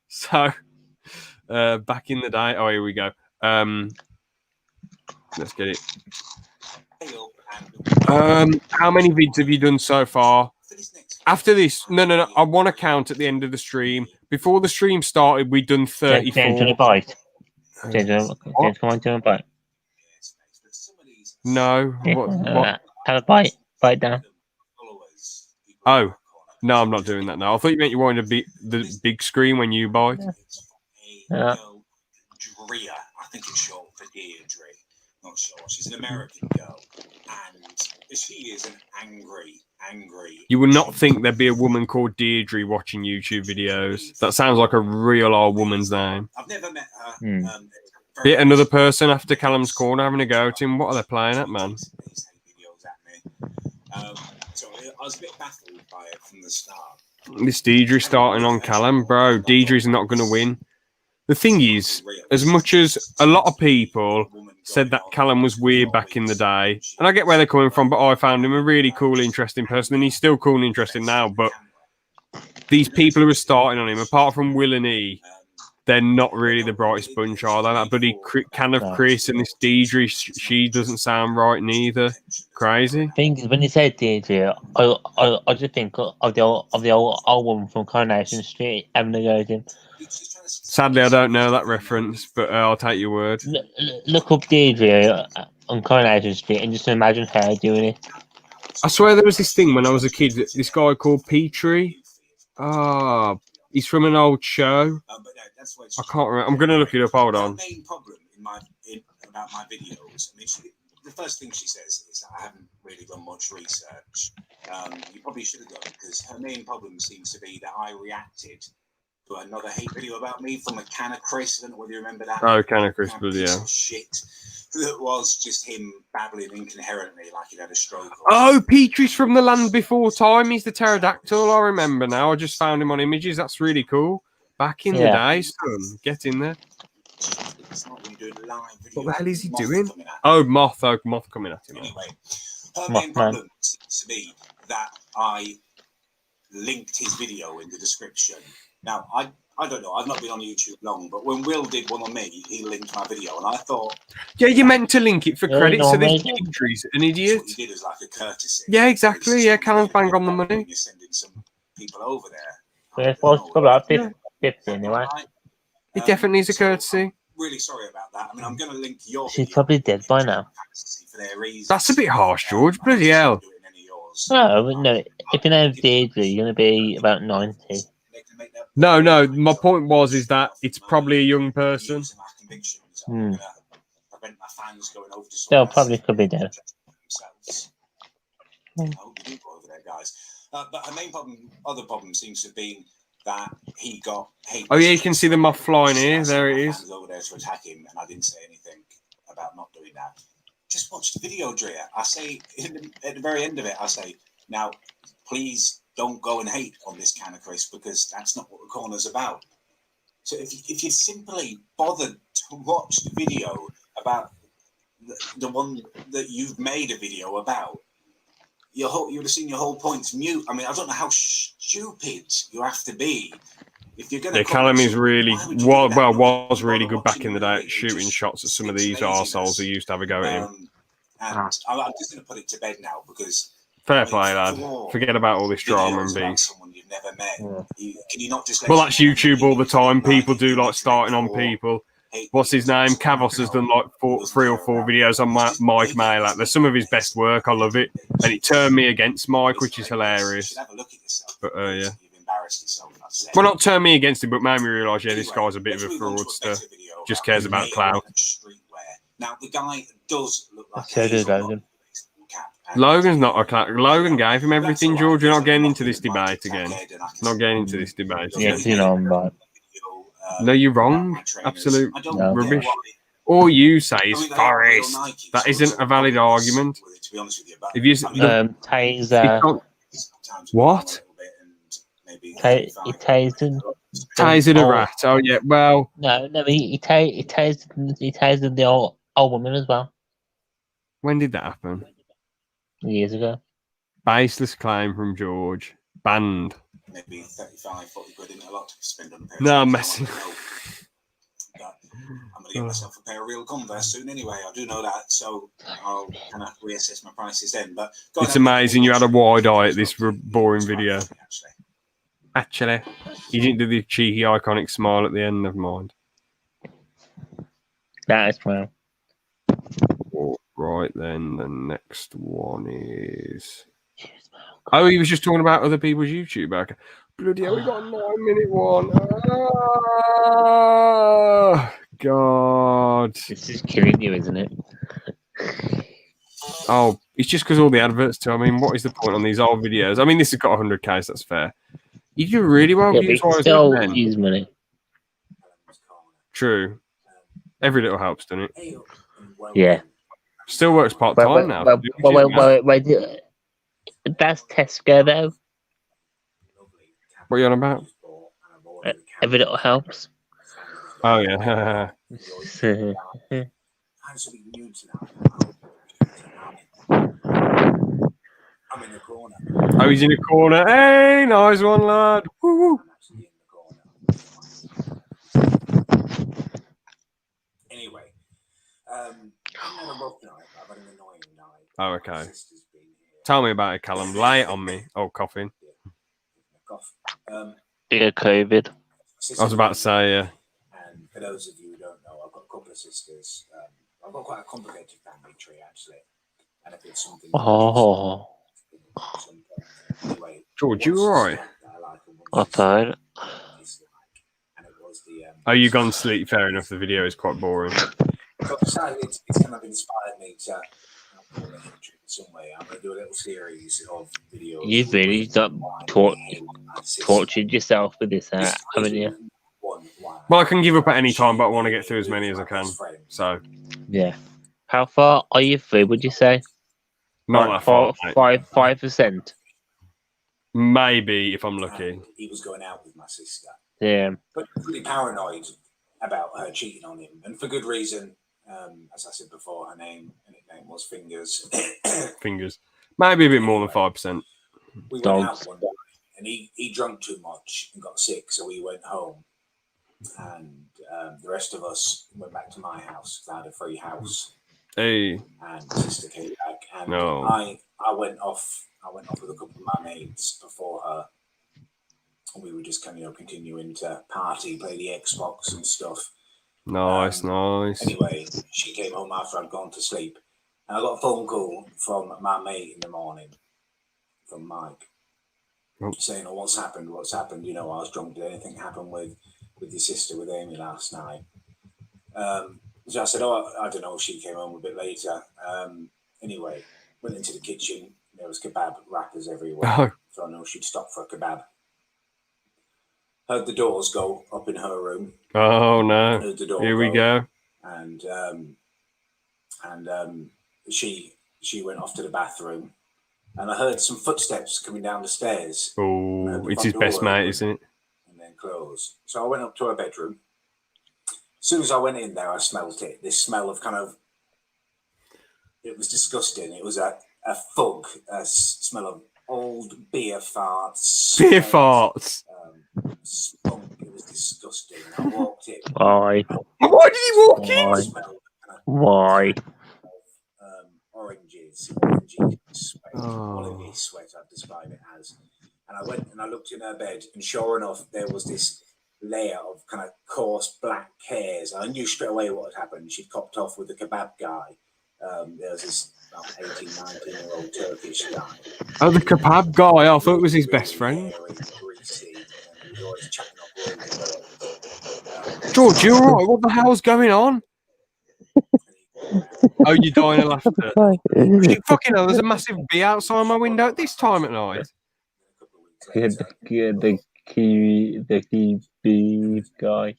Speaker 1: So back in the day, oh, here we go. Let's get it. How many vids have you done so far? After this, no. I want to count at the end of the stream. Before the stream started, we'd done 34.
Speaker 4: James, come on, do a bite.
Speaker 1: No. What?
Speaker 4: Have a bite. Bite down.
Speaker 1: Oh. No, I'm not doing that now. I thought you meant you wanted to be the big screen when you bite.
Speaker 4: Yeah.
Speaker 2: Drea, I think it's short for Deirdre. Not sure. She's an American girl. And she is an angry.
Speaker 1: You would not think there'd be a woman called Deirdre watching YouTube videos. That sounds like a real old woman's name.
Speaker 2: I've never met her.
Speaker 1: Yet another person after Callum's Corner having a go at him. What are they playing at, man?
Speaker 2: So I was a bit baffled by it from the start.
Speaker 1: This Deirdre starting on Callum, bro. Deirdre's not going to win. The thing is, as much as a lot of people said that Callum was weird back in the day, and I get where they're coming from, but I found him a really cool, interesting person, and he's still cool and interesting now, but these people who are starting on him, apart from Will and E, they're not really the brightest bunch, are they? That bloody can of Chris and this Deirdre, she doesn't sound right neither. Crazy.
Speaker 4: When you said Deirdre, I just think of the old woman from Coronation Street having a go at him.
Speaker 1: Sadly, I don't know that reference, but I'll take your word.
Speaker 4: Look up Deirdre on Coronation Street and just imagine her doing it.
Speaker 1: I swear there was this thing when I was a kid, this guy called Petrie. He's from an old show. I can't remember. I'm going to look it up. Hold on.
Speaker 2: The main problem about my videos, the first thing she says is that I haven't really done much research. You probably should have done, because her main problem seems to be that I reacted to another hate video about me from a Can of Chris. I don't know whether you remember that.
Speaker 1: Oh, Can of Chris, yeah.
Speaker 2: Shit. That was just him babbling incoherently like he'd had a stroke.
Speaker 1: Oh, Petrie's from the land before time. He's the pterodactyl. I remember now. I just found him on images. That's really cool. Back in the day, son. Get in there. What the hell is he doing? Oh, Moth. Oh, Moth coming at him.
Speaker 2: Anyway, her main problem seems to be that I linked his video in the description. Now, I don't know. I've not been on YouTube long, but when Will did one on me, he linked my video, and I thought,
Speaker 1: yeah, you're meant to link it for
Speaker 4: Yeah,
Speaker 1: credit.
Speaker 4: no,
Speaker 1: So this
Speaker 4: mate.
Speaker 1: Dimitри's an
Speaker 2: that's
Speaker 1: idiot.
Speaker 2: what he did as like a courtesy.
Speaker 1: Yeah, exactly. Yeah, Callum's bang on the
Speaker 2: When
Speaker 1: money.
Speaker 2: You're sending some people over there.
Speaker 4: Yeah, it's supposed to come out
Speaker 1: Yeah.
Speaker 4: 50 anyway.
Speaker 1: It definitely is a courtesy.
Speaker 2: I'm really sorry about that. I mean, I'm going to link your
Speaker 4: She's
Speaker 2: video
Speaker 4: probably dead by now.
Speaker 2: for their reasons.
Speaker 1: That's a bit harsh, George. Bloody hell.
Speaker 2: Doing any of yours.
Speaker 4: No, if your name's Deirdre, you're going to be about 90.
Speaker 1: No, my point is that it's probably a young person.
Speaker 4: Hmm. They'll probably could be dead.
Speaker 2: I hope you do go over there, guys. But her main other problem seems to have been that he got hate.
Speaker 1: Oh yeah, you can see the moth flying here. There it is.
Speaker 2: Over there to attack him, and I didn't say anything about not doing that. Just watch the video, Drea. I say at the very end of it, I say, now, please don't go and hate on this can of crisp, because that's not what the corner's about. So if you simply bothered to watch the video about the one that you've made a video about, you would have seen your whole point's mute. I mean, I don't know how stupid you have to be if you're going to.
Speaker 1: Yeah, Callum is really was really good back in the day at shooting shots at some of these arseholes who used to have a go at him.
Speaker 2: And I'm just going to put it to bed now, because
Speaker 1: fair play, lad. Forget about all this drama and beef.
Speaker 2: Someone you've never met. Can you not just
Speaker 1: Well, that's YouTube all the time. People do like starting on people. What's his name? Kavos has done like 3 or 4 videos on Mike Mailer. There's some of his best work. I love it. And it turned me against Mike, which is hilarious. But yeah. Well, not turned me against him, but made me realise, yeah, this guy's a bit of a fraudster. Just cares about clout.
Speaker 2: Now, the guy does look like
Speaker 4: So does Logan.
Speaker 1: Logan's not a clout. Logan gave him everything, George. You're not getting into this debate again. Not getting into this debate.
Speaker 4: Yeah, you know, I'm right.
Speaker 1: No, you're wrong. Absolute
Speaker 4: No.
Speaker 1: rubbish. All you say is Forest. That isn't a valid argument. If you
Speaker 4: Taser.
Speaker 1: What?
Speaker 4: He tasered.
Speaker 1: Tasered a rat. Oh yeah. Well,
Speaker 4: No, he tasered the old woman as well
Speaker 1: when did that happen?
Speaker 4: years ago.
Speaker 1: Baseless claim from George. Banned.
Speaker 2: Maybe 35, 40 quid isn't a lot to spend on a pair of
Speaker 1: No, I'm
Speaker 2: shoes,
Speaker 1: messing.
Speaker 2: But I'm going to get myself a pair of real Converse soon anyway. I do know that, so I'll kind of reassess my prices then. But
Speaker 1: It's amazing you had a wide eye at this boring video. Actually, you didn't do the cheeky, iconic smile at the end. Never mind.
Speaker 4: That is well.
Speaker 1: Right then, the next one is. Oh, he was just talking about other people's YouTube. Okay. Bloody hell, we got a 9-minute one. Oh, God.
Speaker 4: This is killing you, isn't it?
Speaker 1: Oh, it's just because all the adverts too. I mean, what is the point on these old videos? I mean, this has got 100k, so that's fair. You do really well
Speaker 4: Yeah,
Speaker 1: views
Speaker 4: we
Speaker 1: wise.
Speaker 4: still use money.
Speaker 1: True. Every little helps, doesn't it?
Speaker 4: Yeah.
Speaker 1: Still works part time now.
Speaker 4: Wait. That's Tesco though.
Speaker 1: What are you on about?
Speaker 4: Every little helps.
Speaker 1: Oh yeah.
Speaker 2: I'm in the corner.
Speaker 1: Oh, he's in the corner. Hey, nice one, lad. Woo-hoo.
Speaker 2: Anyway, I've had a rough night. I've had an annoying night.
Speaker 1: Oh, okay. Tell me about it, Callum. Lay it on me. Oh, coughing.
Speaker 4: Yeah, COVID.
Speaker 1: I was about to say, yeah.
Speaker 2: And for those of you who don't know, I've got a couple of sisters. I've got quite a complicated family tree, actually. And if it's something.
Speaker 4: Oh.
Speaker 2: Anyway,
Speaker 1: George, you all right?
Speaker 4: I'm fine.
Speaker 1: Oh, you gone to sleep? Fair enough. The video is quite boring.
Speaker 2: It's kind of inspired me to in some way. I'm going to do a little series of videos.
Speaker 4: You've really got tortured yourself with this, haven't you?
Speaker 1: Well, I can give up at any time, but I want to get through as many as I can. So,
Speaker 4: yeah. How far are you through, would you say?
Speaker 1: not that far. mate.
Speaker 4: 5%.
Speaker 1: Maybe if I'm lucky.
Speaker 2: He was going out with my sister.
Speaker 4: Yeah.
Speaker 2: But really paranoid about her cheating on him, and for good reason. As I said before, her nickname was Fingers.
Speaker 1: Fingers. Maybe a bit more than 5%.
Speaker 2: We went
Speaker 4: Dogs.
Speaker 2: out one day, and he drank too much and got sick, so we went home, and the rest of us went back to my house. I had a free house.
Speaker 1: Hey.
Speaker 2: And my sister came back, and
Speaker 1: No.
Speaker 2: I went off with a couple of my mates before her. And we were just kind of continuing to party, play the Xbox and stuff.
Speaker 1: Nice.
Speaker 2: Anyway, she came home after I'd gone to sleep, and I got a phone call from my mate in the morning, from Mike, saying, "Oh, what's happened? What's happened? You know, I was drunk. Did anything happen with your sister, with Amy last night?" So I said, "Oh, I don't know." She came home a bit later. Anyway, went into the kitchen. There was kebab wrappers everywhere, so I know she'd stopped for a kebab. Heard the doors go up in her room.
Speaker 1: Oh no!
Speaker 2: Heard the door
Speaker 1: Here we go.
Speaker 2: And she went off to the bathroom, and I heard some footsteps coming down the stairs.
Speaker 1: Oh, it's his best mate, isn't it?
Speaker 2: And then close. So I went up to her bedroom. As soon as I went in there, I smelled it. This smell of it was disgusting. It was a fug, a smell of old beer farts.
Speaker 1: Beer farts.
Speaker 2: Spunk. It was disgusting. I walked in.
Speaker 4: Why?
Speaker 1: Why did he walk in?
Speaker 4: Why?
Speaker 2: Oranges, sweat,
Speaker 1: Oh.
Speaker 2: holiday sweat, I'd describe it as. And I went and I looked in her bed, and sure enough, there was this layer of kind of coarse black hairs. I knew straight away what had happened. She'd copped off with the kebab guy. There was this 18, 19-year-old Turkish guy.
Speaker 1: Oh, the kebab guy. I thought it was his best friend.
Speaker 2: Hairy, greasy, and he was always chatting up all
Speaker 1: George, you all right? What the hell's going on? Oh, you're dying of laughter. Fucking hell, there's a massive bee outside my window at this time at night.
Speaker 4: The kebab guy.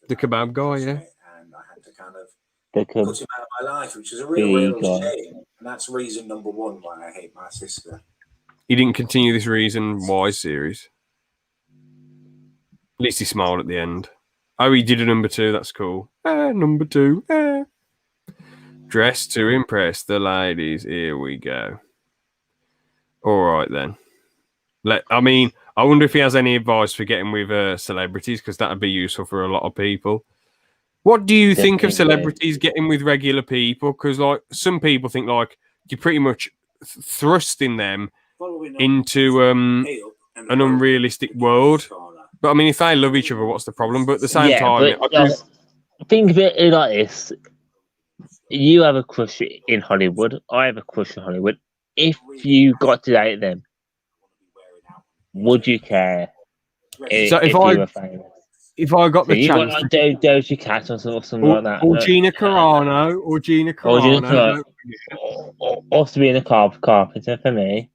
Speaker 1: The kebab guy, yeah.
Speaker 2: And I had to kind of put him out of my life, which is a real shame. And that's reason number one why I hate my sister.
Speaker 1: He didn't continue this reason why series. At least he smiled at the end. Oh, he did a number 2. That's cool. Number 2. Dressed to impress the ladies. Here we go. All right, then. I wonder if he has any advice for getting with celebrities, because that would be useful for a lot of people. What do you think of celebrities getting with regular people? Because, like, some people think, like, you're pretty much thrusting them into an unrealistic world. But I mean, if they love each other, what's the problem? But at the same time,
Speaker 4: think of it like this: you have a crush in Hollywood. I have a crush in Hollywood. If you got to date them, would you care?
Speaker 1: So if I got the chance,
Speaker 4: like Doja Cat or something like that,
Speaker 1: or Gina Carano,
Speaker 4: or Sabrina Carpenter for me,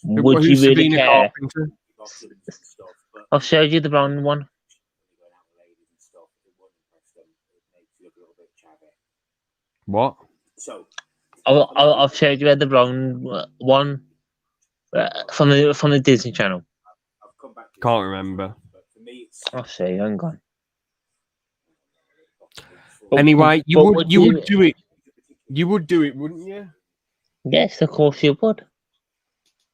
Speaker 4: would you really care?
Speaker 1: Carpenter?
Speaker 4: I've showed you the blonde one.
Speaker 1: What?
Speaker 2: So
Speaker 4: I've showed you the blonde one from the Disney Channel.
Speaker 1: Can't remember.
Speaker 4: I'll show you. Hang on.
Speaker 1: Anyway, you would do it. You would do it, wouldn't you?
Speaker 4: Yes, of course you would.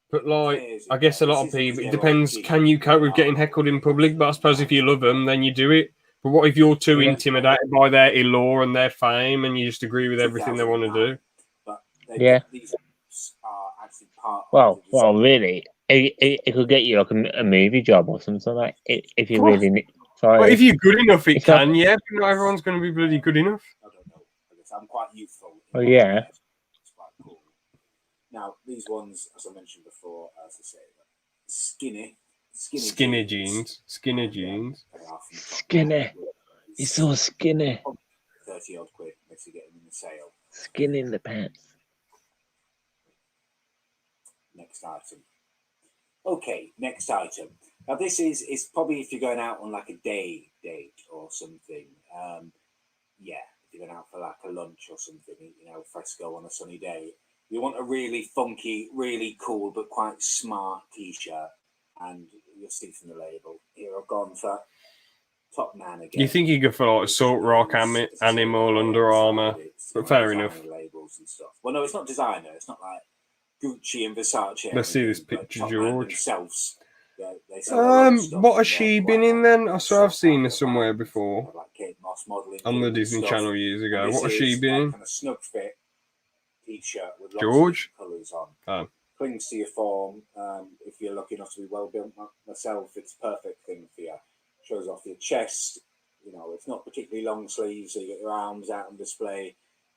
Speaker 1: But, like, I guess a lot of people, it depends, can you cope with getting heckled in public? But I suppose if you love them, then you do it. But what if you're too intimidated by their allure and their fame, and you just agree with everything they want to do?
Speaker 4: Yeah. Well, really, it could get you like a movie job or something like that, if you really need.
Speaker 1: Well, if you're good enough, it can, yeah. But not everyone's going to be bloody good enough.
Speaker 2: I don't know. I'm quite youthful.
Speaker 4: Oh, yeah.
Speaker 2: It's quite cool. Now, these ones, as I mentioned before, as I say, skinny
Speaker 1: jeans. Skinny jeans.
Speaker 4: Skinny. He's so skinny.
Speaker 2: 30 odd quid if you get them in the sale.
Speaker 4: Skinny in the pants.
Speaker 2: Next item. Okay, next item. Now this is probably if you're going out on like a date or something. Yeah, if you're going out for like a lunch or something, fresco on a sunny day. You want a really funky, really cool, but quite smart t-shirt. And you'll see from the label. Here I've gone for Top Man again.
Speaker 1: You think you go for like Salt Rock, Animal, Under Armour, but fair enough.
Speaker 2: Labels and stuff. Well, no, it's not designer. It's not like Gucci and Versace.
Speaker 1: Let's see this
Speaker 2: but
Speaker 1: picture,
Speaker 2: Top Man
Speaker 1: George.
Speaker 2: Themselves, they sell a lot of stuff
Speaker 1: What
Speaker 2: in
Speaker 1: has
Speaker 2: there
Speaker 1: she
Speaker 2: for
Speaker 1: been
Speaker 2: like
Speaker 1: in then? I swear I've
Speaker 2: stuff
Speaker 1: seen
Speaker 2: like
Speaker 1: her
Speaker 2: that.
Speaker 1: somewhere
Speaker 2: They
Speaker 1: before
Speaker 2: have, like Kate Moss modeling
Speaker 1: on the
Speaker 2: and
Speaker 1: Disney
Speaker 2: stuff.
Speaker 1: Channel years
Speaker 2: And
Speaker 1: ago.
Speaker 2: this
Speaker 1: What has she
Speaker 2: is
Speaker 1: been
Speaker 2: like
Speaker 1: in?
Speaker 2: kind of snug fit t-shirt with lots
Speaker 1: George?
Speaker 2: of colours on.
Speaker 1: Oh.
Speaker 2: Clings to your form. If you're lucky enough to be well built myself, it's a perfect thing for you. Shows off your chest. You know, it's not particularly long sleeves, so you get your arms out on display,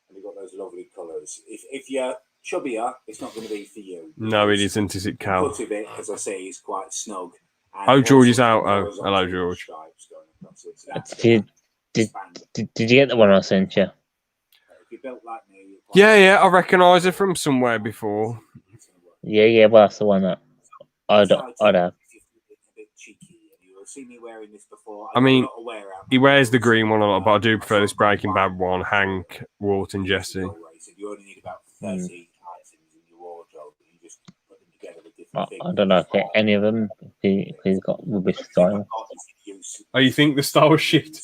Speaker 2: and you've got those lovely colours. If you're chubbier, it's not going to be for you.
Speaker 1: No, it isn't, is it,
Speaker 2: The
Speaker 1: Cal?
Speaker 2: cut of it, as I say, is quite snug.
Speaker 1: Oh, George is out. Oh, hello, George.
Speaker 4: Did you get the one I sent you?
Speaker 2: If you're built like me,
Speaker 1: Yeah, I recognise her from somewhere before.
Speaker 4: Yeah, well, that's the one that I'd have.
Speaker 1: I mean, he wears the green one a lot, but I do prefer this Breaking Bad one, Hank, Walt, and Jesse.
Speaker 2: You only need about 30 items in your wardrobe. You just put them together with different things.
Speaker 4: I don't know if any of them. He's got rubbish style.
Speaker 1: Oh, you think the style shit?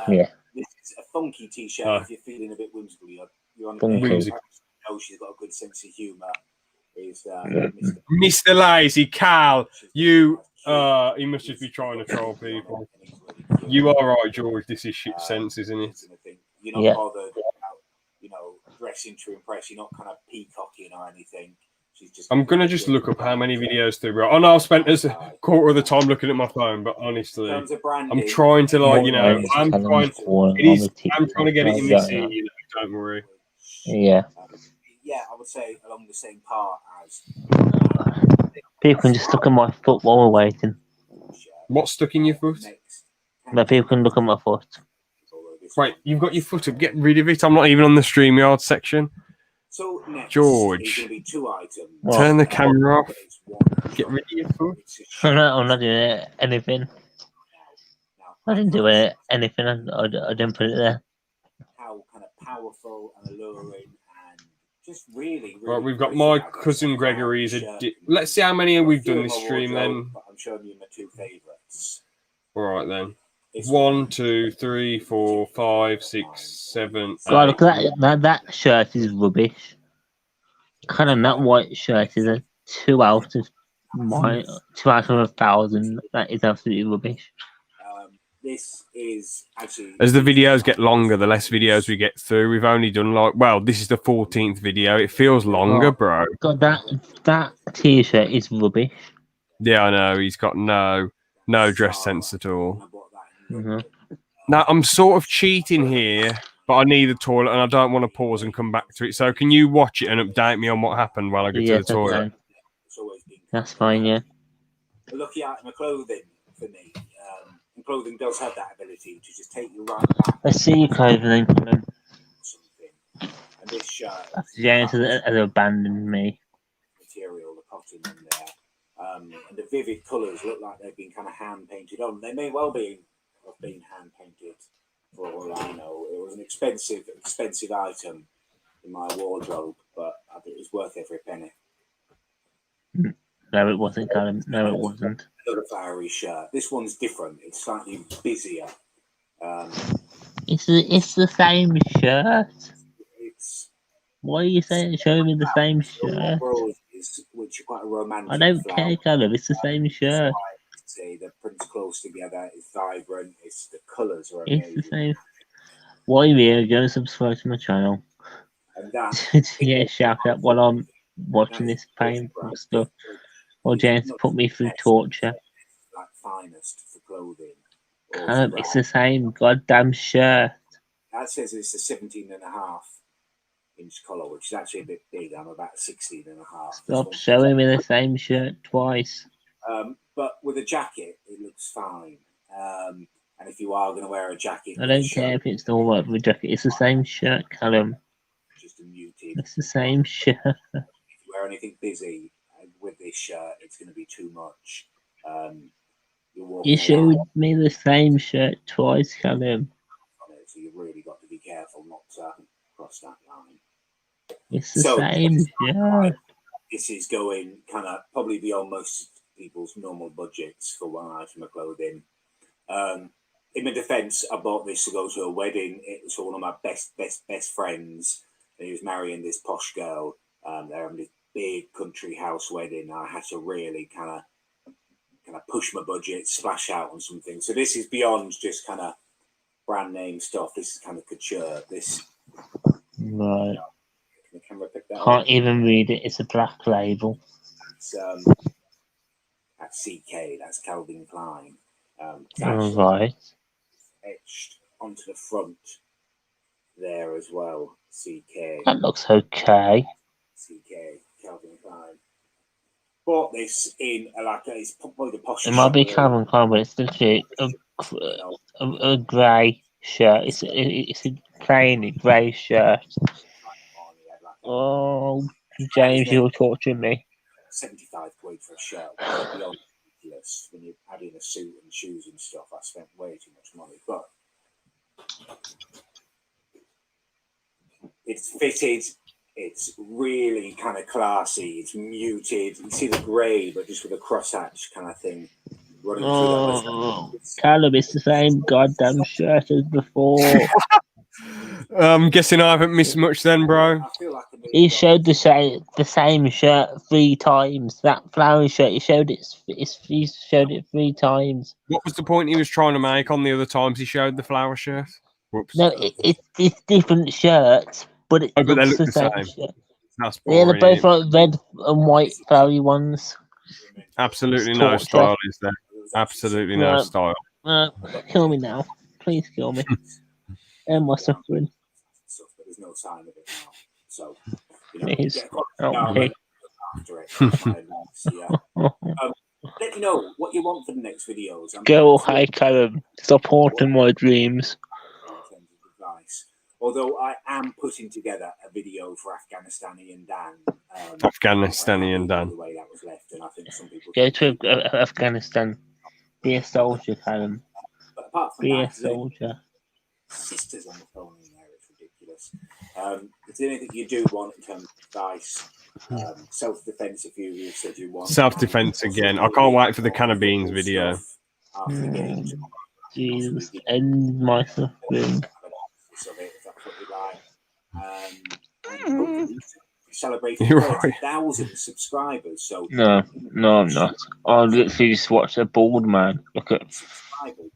Speaker 4: Yeah.
Speaker 2: This is a funky t-shirt. If you're feeling a bit whimsical, you're on a
Speaker 4: Funky.
Speaker 2: whimsical. No, she's got a good sense of humour. Is
Speaker 1: Mr. Lazy Cal, you he must just be trying to troll people. You are right, George. This is shit sense, isn't it?
Speaker 2: You're not bothered about, dressing to impress. You're not kind of peacocking or anything. She's just.
Speaker 1: I'm gonna just look up how many videos through. I know I've spent a quarter of the time looking at my phone, but honestly, I'm trying to I'm trying to get it in this scene. Don't worry.
Speaker 4: Yeah.
Speaker 2: Yeah, I would say along the same part as.
Speaker 4: People can just look at my foot while we're waiting.
Speaker 1: What's stuck in your foot?
Speaker 4: No, people can look at my foot.
Speaker 1: Right, you've got your foot up. Get rid of it. I'm not even on the StreamYard section.
Speaker 2: So next,
Speaker 1: George,
Speaker 2: be 2 items.
Speaker 1: Turn the camera off. Get rid of your foot.
Speaker 4: I'm not doing anything. I didn't do anything. I didn't put it there.
Speaker 2: How kind of powerful and alluring and just really.
Speaker 1: Right, we've got my cousin Gregory's. Let's see how many we've done this stream then.
Speaker 2: I'm showing you my 2 favourites.
Speaker 1: All right then. 1, 2, 3, 4, 5, 6, 7.
Speaker 4: God, look at that shirt is rubbish. Kind of that white shirt is a 2 out of 1,000. That is absolutely rubbish.
Speaker 2: This is actually.
Speaker 1: As the videos get longer, the less videos we get through. We've only done this is the 14th video. It feels longer, bro.
Speaker 4: God, that t-shirt is rubbish.
Speaker 1: Yeah, I know. He's got no dress sense at all.
Speaker 4: Mm-hmm.
Speaker 1: Now, I'm sort of cheating here, but I need the toilet and I don't want to pause and come back to it. So can you watch it and update me on what happened while I go to the toilet?
Speaker 4: That's fine, yeah.
Speaker 2: A lucky item of clothing for me. And clothing does have that ability to just take you right back.
Speaker 4: Let's see your clothing.
Speaker 2: And this shirt.
Speaker 4: James has abandoned me.
Speaker 2: Material, the cotton in there. And the vivid colours look like they've been kind of hand painted on. They may well be have been hand painted for all I know. It was an expensive item in my wardrobe, but I think it was worth every penny.
Speaker 4: No, it wasn't, Callum. No, it wasn't.
Speaker 2: Another flowery shirt. This one's different. It's slightly busier.
Speaker 4: It's the same shirt. Why are you showing me the same shirt?
Speaker 2: Which are quite a romantic.
Speaker 4: I don't care, Callum. It's the same shirt.
Speaker 2: See, the prints close together. It's vibrant. It's the colours are amazing.
Speaker 4: It's the same. Why here? Go subscribe to my channel.
Speaker 2: And that
Speaker 4: to get a shout out while I'm watching this painful stuff. Or James put me through torture.
Speaker 2: Like finest for clothing.
Speaker 4: It's the same goddamn shirt.
Speaker 2: That says it's a 17.5-inch collar, which is actually a bit big. I'm about 16.5.
Speaker 4: Stop showing me the same shirt twice.
Speaker 2: But with a jacket, it looks fine. And if you are going to wear a jacket,
Speaker 4: I don't care if it's all right with a jacket. It's the same shirt, Callum.
Speaker 2: Just a muted.
Speaker 4: It's the same shirt.
Speaker 2: If you wear anything busy with this shirt, it's going to be too much.
Speaker 4: You showed me the same shirt twice, Callum.
Speaker 2: So you've really got to be careful not to cross that line.
Speaker 4: It's the same shirt.
Speaker 2: This is going kind of probably beyond most people's normal budgets for one item of clothing. In my defence, I bought this to go to a wedding. It was one of my best friends. And he was marrying this posh girl. They're having big country house wedding. I had to really kind of push my budget, splash out on something. So this is beyond just kind of brand name stuff. This is kind of couture. This
Speaker 4: Right.
Speaker 2: can the camera pick that up?
Speaker 4: Can't even read it. It's a black label.
Speaker 2: That's CK. That's Calvin Klein.
Speaker 4: All right.
Speaker 2: Etched onto the front there as well. CK.
Speaker 4: That looks okay.
Speaker 2: CK. Calvin Klein. Bought this in it's probably the posh.
Speaker 4: It might be Calvin Klein, but it's literally a grey shirt. It's a plain grey shirt. Oh, James, you're torturing me.
Speaker 2: 75 quid for a shirt. Beyond ridiculous. When you add in a suit and shoes and stuff, I spent way too much money. But it's fitted. It's really kind of classy. It's muted. You see the grey, but just with a crosshatch kind of thing running through that.
Speaker 4: Callum, it's the same goddamn shirt as before.
Speaker 1: I'm guessing I haven't missed much then, bro.
Speaker 4: He showed the same shirt 3 times. That flower shirt, he showed it 3 times.
Speaker 1: What was the point he was trying to make on the other times he showed the flower shirt? Whoops.
Speaker 4: No, it's different shirts, but it
Speaker 1: but they
Speaker 4: looks
Speaker 1: look
Speaker 4: the same.
Speaker 1: same. That's
Speaker 4: Yeah,
Speaker 1: boring,
Speaker 4: they're both like red and white flowery ones.
Speaker 1: Absolutely no style, is there? Absolutely no style.
Speaker 4: Kill me now. Please kill me. End my suffering.
Speaker 2: But there's no sign of it now. So,
Speaker 4: Please.
Speaker 2: After it. Let me know what you want for the next videos.
Speaker 4: Go, hi, Callum. Stop haunting my dreams.
Speaker 2: Although I am putting together a video for Afghanistani and Dan.
Speaker 1: Afghanistani and Dan.
Speaker 2: The way that was left, and I think some people
Speaker 4: Go to Afghanistan. Be a soldier, Callum.
Speaker 2: But apart from
Speaker 4: Be
Speaker 2: that,
Speaker 4: a soldier.
Speaker 2: Sisters on the phone in there, it's ridiculous. Is there anything you do want in terms of advice? Self-defense, if you said you want.
Speaker 1: Self-defense again. I can't wait for the can of beans video.
Speaker 4: Jesus, end my suffering.
Speaker 2: Celebrating 30,000 subscribers. So
Speaker 4: no, I'm not. I literally just watched a bald man look at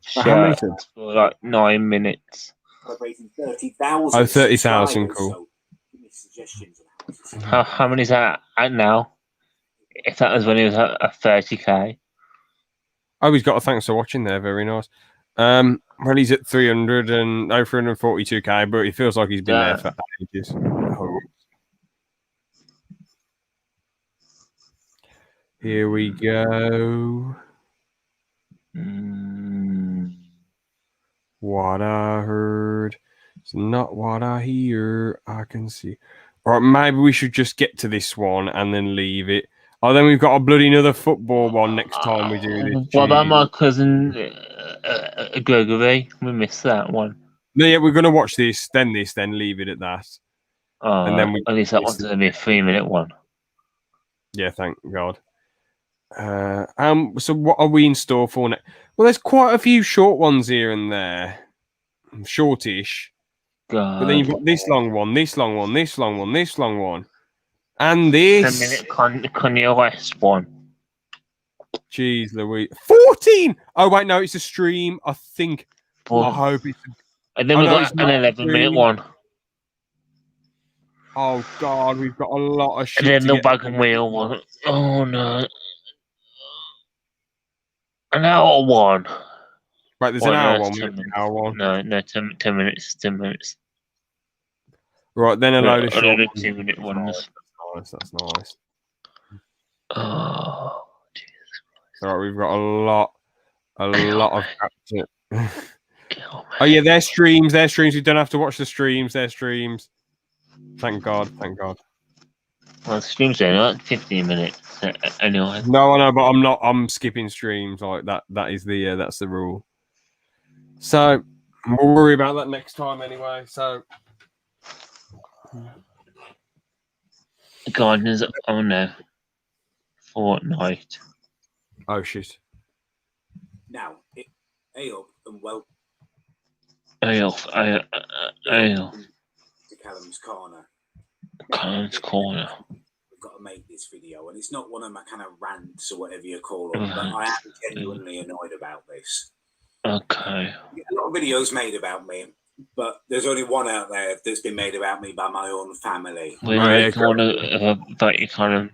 Speaker 4: shirts for like 9 minutes.
Speaker 2: Celebrating 30,000.
Speaker 1: Oh, 30,000, cool.
Speaker 2: So give me suggestions on
Speaker 4: How many is that at now? If that was when he was at 30k.
Speaker 1: Oh, he's got a thanks for watching there. Very nice. Well, he's at 342k, but he feels like he's been there for ages. Oh. Here we go. What I heard. It's not what I hear. I can see. All right, maybe we should just get to this one and then leave it. Oh, then we've got a bloody another football one next time we do this.
Speaker 4: What about my cousin Gregory? We missed that one.
Speaker 1: No, yeah, we're gonna watch this, then leave it at that.
Speaker 4: And then at least that one's gonna be a 3-minute one.
Speaker 1: Yeah, thank God. So what are we in store for next? Well, there's quite a few short ones here and there, shortish.
Speaker 4: God.
Speaker 1: But then you've got this long one, this long one, this long one, this long one, and this
Speaker 4: 10-minute Kanye West one.
Speaker 1: Jeez Louise, 14. Oh wait, no, it's a stream. I think. I hope it's.
Speaker 4: And then we've got an 11-minute one.
Speaker 1: Oh God, we've got a lot of shit.
Speaker 4: And then the bag and wheel one. Oh no. An hour one.
Speaker 1: Right, there's an hour one. Hour one.
Speaker 4: No, 10 minutes. 10 minutes.
Speaker 1: Right, then a load of short
Speaker 4: 2-minute ones.
Speaker 1: That's nice.
Speaker 4: Oh, Jesus Christ.
Speaker 1: All right, we've got a lot of content. Oh yeah, their streams. We don't have to watch the streams. Their streams. Thank God.
Speaker 4: Well, the streams are like 15 minutes anyway.
Speaker 1: No, I know, but I'm skipping streams like that. That is that's the rule. So we'll worry about that next time anyway. So
Speaker 4: Gardeners. Oh no. Fortnite.
Speaker 1: Oh shit.
Speaker 2: Now, ale and well.
Speaker 4: Ale.
Speaker 2: To Callum's corner.
Speaker 4: Callum's corner.
Speaker 2: I've got to make this video, and it's not one of my kind of rants or whatever you call them, but I am genuinely annoyed about this.
Speaker 4: Okay.
Speaker 2: A lot of videos made about me, but there's only one out there that's been made about me by my own family.
Speaker 4: We
Speaker 1: Right,
Speaker 4: don't want to about you, Callum.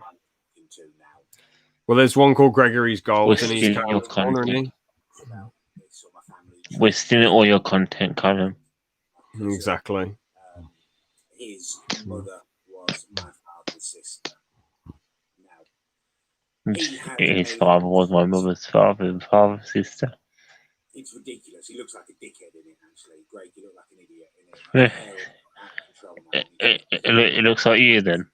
Speaker 1: Well, there's one called Gregory's Goals,
Speaker 4: We're
Speaker 1: and he's
Speaker 4: stealing your
Speaker 1: Callum's corner, isn't
Speaker 4: We're stealing all your content, Callum.
Speaker 1: he? Exactly.
Speaker 2: His mother was my father's sister. Now, he had
Speaker 4: His
Speaker 2: a-
Speaker 4: father was my mother's father and father's sister.
Speaker 2: It's ridiculous. He looks like a dickhead in it, actually. Greg, you look like an idiot in it.
Speaker 4: It looks like you then.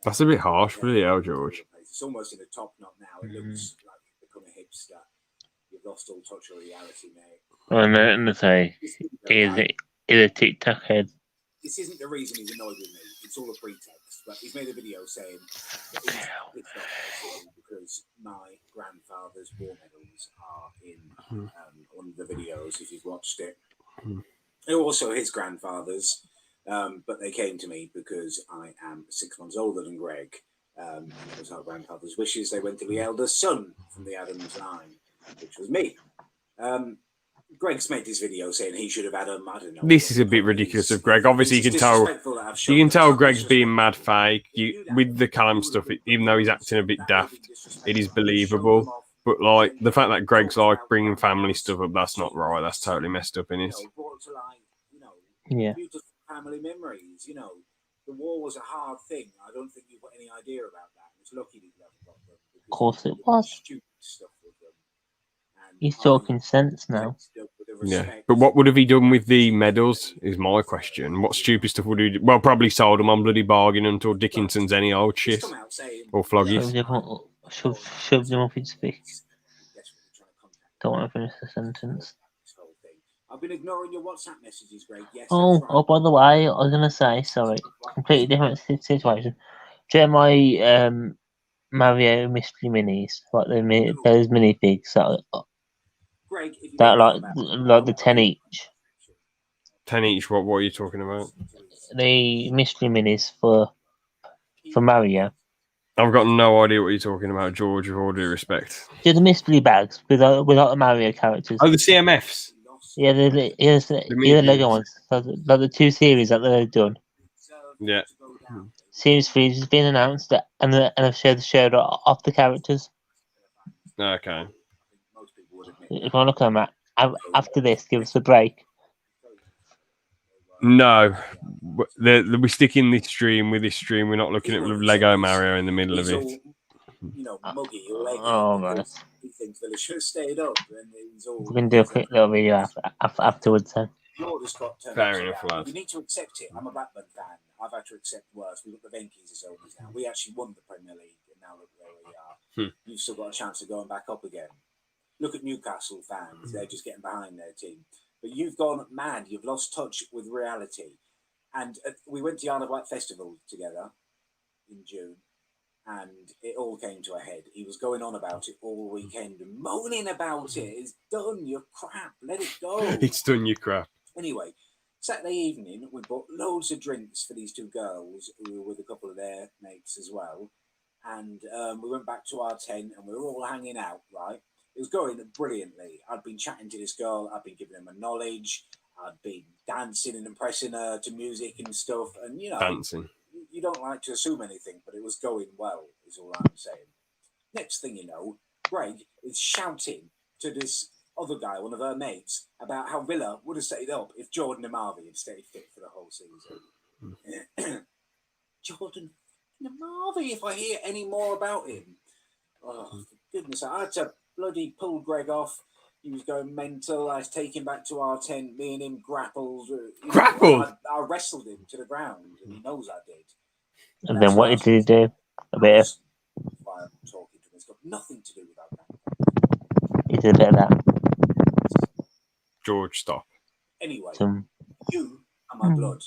Speaker 1: That's a bit harsh, really, George.
Speaker 2: It's almost in a top knot now. It looks like you've become a hipster. You've lost all touch of reality, mate.
Speaker 4: And I say, he's a Tic Tac head.
Speaker 2: This isn't the reason he's annoyed with me. It's all a pretext. But he's made a video saying that he's pissed off because my grandfather's war medals are in one of the videos, if you've watched it. They're also his grandfather's, but they came to me because I am 6 months older than Greg. And it was our grandfather's wishes. They went to the eldest son from the Adams line, which was me. Greg's made this video saying he should have had them. I don't know.
Speaker 1: This is a bit ridiculous of Greg. Obviously, you can tell Greg's being mad fake. With the Callum stuff, even though he's acting a bit daft, it is believable. But like the fact that Greg's like bringing family stuff up, that's not right. That's totally messed up, in it.
Speaker 4: Yeah.
Speaker 2: Beautiful family memories. You know, the war was a hard thing. I don't think you've got any idea about that. It's lucky that you haven't got them.
Speaker 4: Of course it was.
Speaker 2: Stupid stuff with them.
Speaker 4: He's talking sense now.
Speaker 1: Yeah, but what would have he done with the medals is my question. What stupid stuff would he do? Well, probably sold them on bloody bargain until Dickinson's any old shit. Or floggies.
Speaker 4: Shove them up his face. Don't want to finish the sentence.
Speaker 2: I've been ignoring your WhatsApp messages, Greg. Yes.
Speaker 4: Oh, by the way, I was going to say, sorry, completely different situation. Do you know my Mario mystery minis? Like those minifigs that like the 10 each.
Speaker 1: 10 each, what are you talking about?
Speaker 4: The mystery minis for Mario.
Speaker 1: I've got no idea what you're talking about, George, with all due respect.
Speaker 4: Do the mystery bags without the Mario characters.
Speaker 1: Oh, the CMFs?
Speaker 4: Yeah, the Lego ones. Like the 2 series that they've done.
Speaker 1: Yeah.
Speaker 4: Series 3 has been announced, and I've showed off the characters.
Speaker 1: Okay.
Speaker 4: If you want to look at them, after this, give us a break.
Speaker 1: No. We're sticking this stream with this stream. We're not looking at Lego Mario in the middle of it.
Speaker 2: You know, muggy.
Speaker 4: Man.
Speaker 2: He thinks they should have stayed up. And he's all,
Speaker 4: We can do a quick little video afterwards then.
Speaker 1: Fair enough, lad.
Speaker 2: You need to accept it. I'm a Blackburn fan. I've had to accept worse. We've got the Venkies as owners now. We actually won the Premier League, and now look where we are. You've still got a chance of going back up again. Look at Newcastle fans. They're just getting behind their team. But you've gone mad. You've lost touch with reality. And we went to the Isle of Wight Festival together in June, and it all came to a head. He was going on about it all weekend, moaning about it. It's done, you're crap. Let it go.
Speaker 1: It's done, you crap.
Speaker 2: Anyway, Saturday evening, we bought loads of drinks for these 2 girls who were with a couple of their mates as well. And we went back to our tent and we were all hanging out, right? It was going brilliantly. I'd been chatting to this girl. I'd been giving her my knowledge. I'd been dancing and impressing her to music and stuff. And, you know,
Speaker 1: dancing.
Speaker 2: You don't like to assume anything, but it was going well, is all I'm saying. Next thing you know, Greg is shouting to this other guy, one of her mates, about how Villa would have stayed up if Jordan Amavi had stayed fit for the whole season. Jordan Amavi, if I hear any more about him. Oh, for goodness, I had to bloody pull Greg off. He was going mental. I was taken back to our tent. Me and him grappled.
Speaker 1: Grappled?
Speaker 2: I wrestled him to the ground, and he knows I did.
Speaker 4: And then what did he do? A bit of...
Speaker 2: I'm talking to him. It's got nothing to do with that.
Speaker 4: He did a bit of that.
Speaker 1: George, stop.
Speaker 2: Anyway, you are my blood.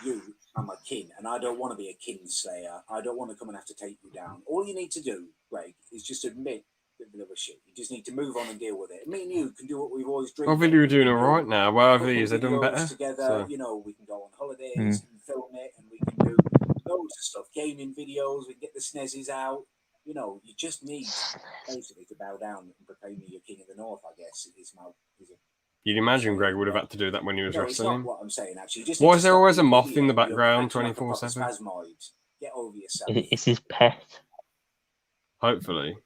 Speaker 2: You are my kin, and I don't want to be a kin slayer. I don't want to come and have to take you down. All you need to do, Greg, is just admit that Villa was shit. You just need to move on and deal with it. Me and you can do what we've always dreamed.
Speaker 1: Well, Villa are doing all right now. Wherever he is, they're doing better.
Speaker 2: Together,
Speaker 1: so.
Speaker 2: You know, we can go on holidays and film it, and we can do loads loads of stuff, gaming videos. We can get the SNESes out. You know, you just need basically to bow down and proclaim me your king of the north. I guess
Speaker 1: You'd imagine Greg would have had to do that when he was
Speaker 2: no, it's
Speaker 1: wrestling
Speaker 2: not
Speaker 1: him.
Speaker 2: what I'm saying. Actually, you just
Speaker 1: Why
Speaker 2: need
Speaker 1: is
Speaker 2: to
Speaker 1: there
Speaker 2: stop
Speaker 1: always a
Speaker 2: being an
Speaker 1: moth in
Speaker 2: idiot.
Speaker 1: the background
Speaker 2: You're acting like a
Speaker 1: 24/7?
Speaker 2: proper spasmoid. Get over yourself.
Speaker 4: It's his pet.
Speaker 1: Hopefully.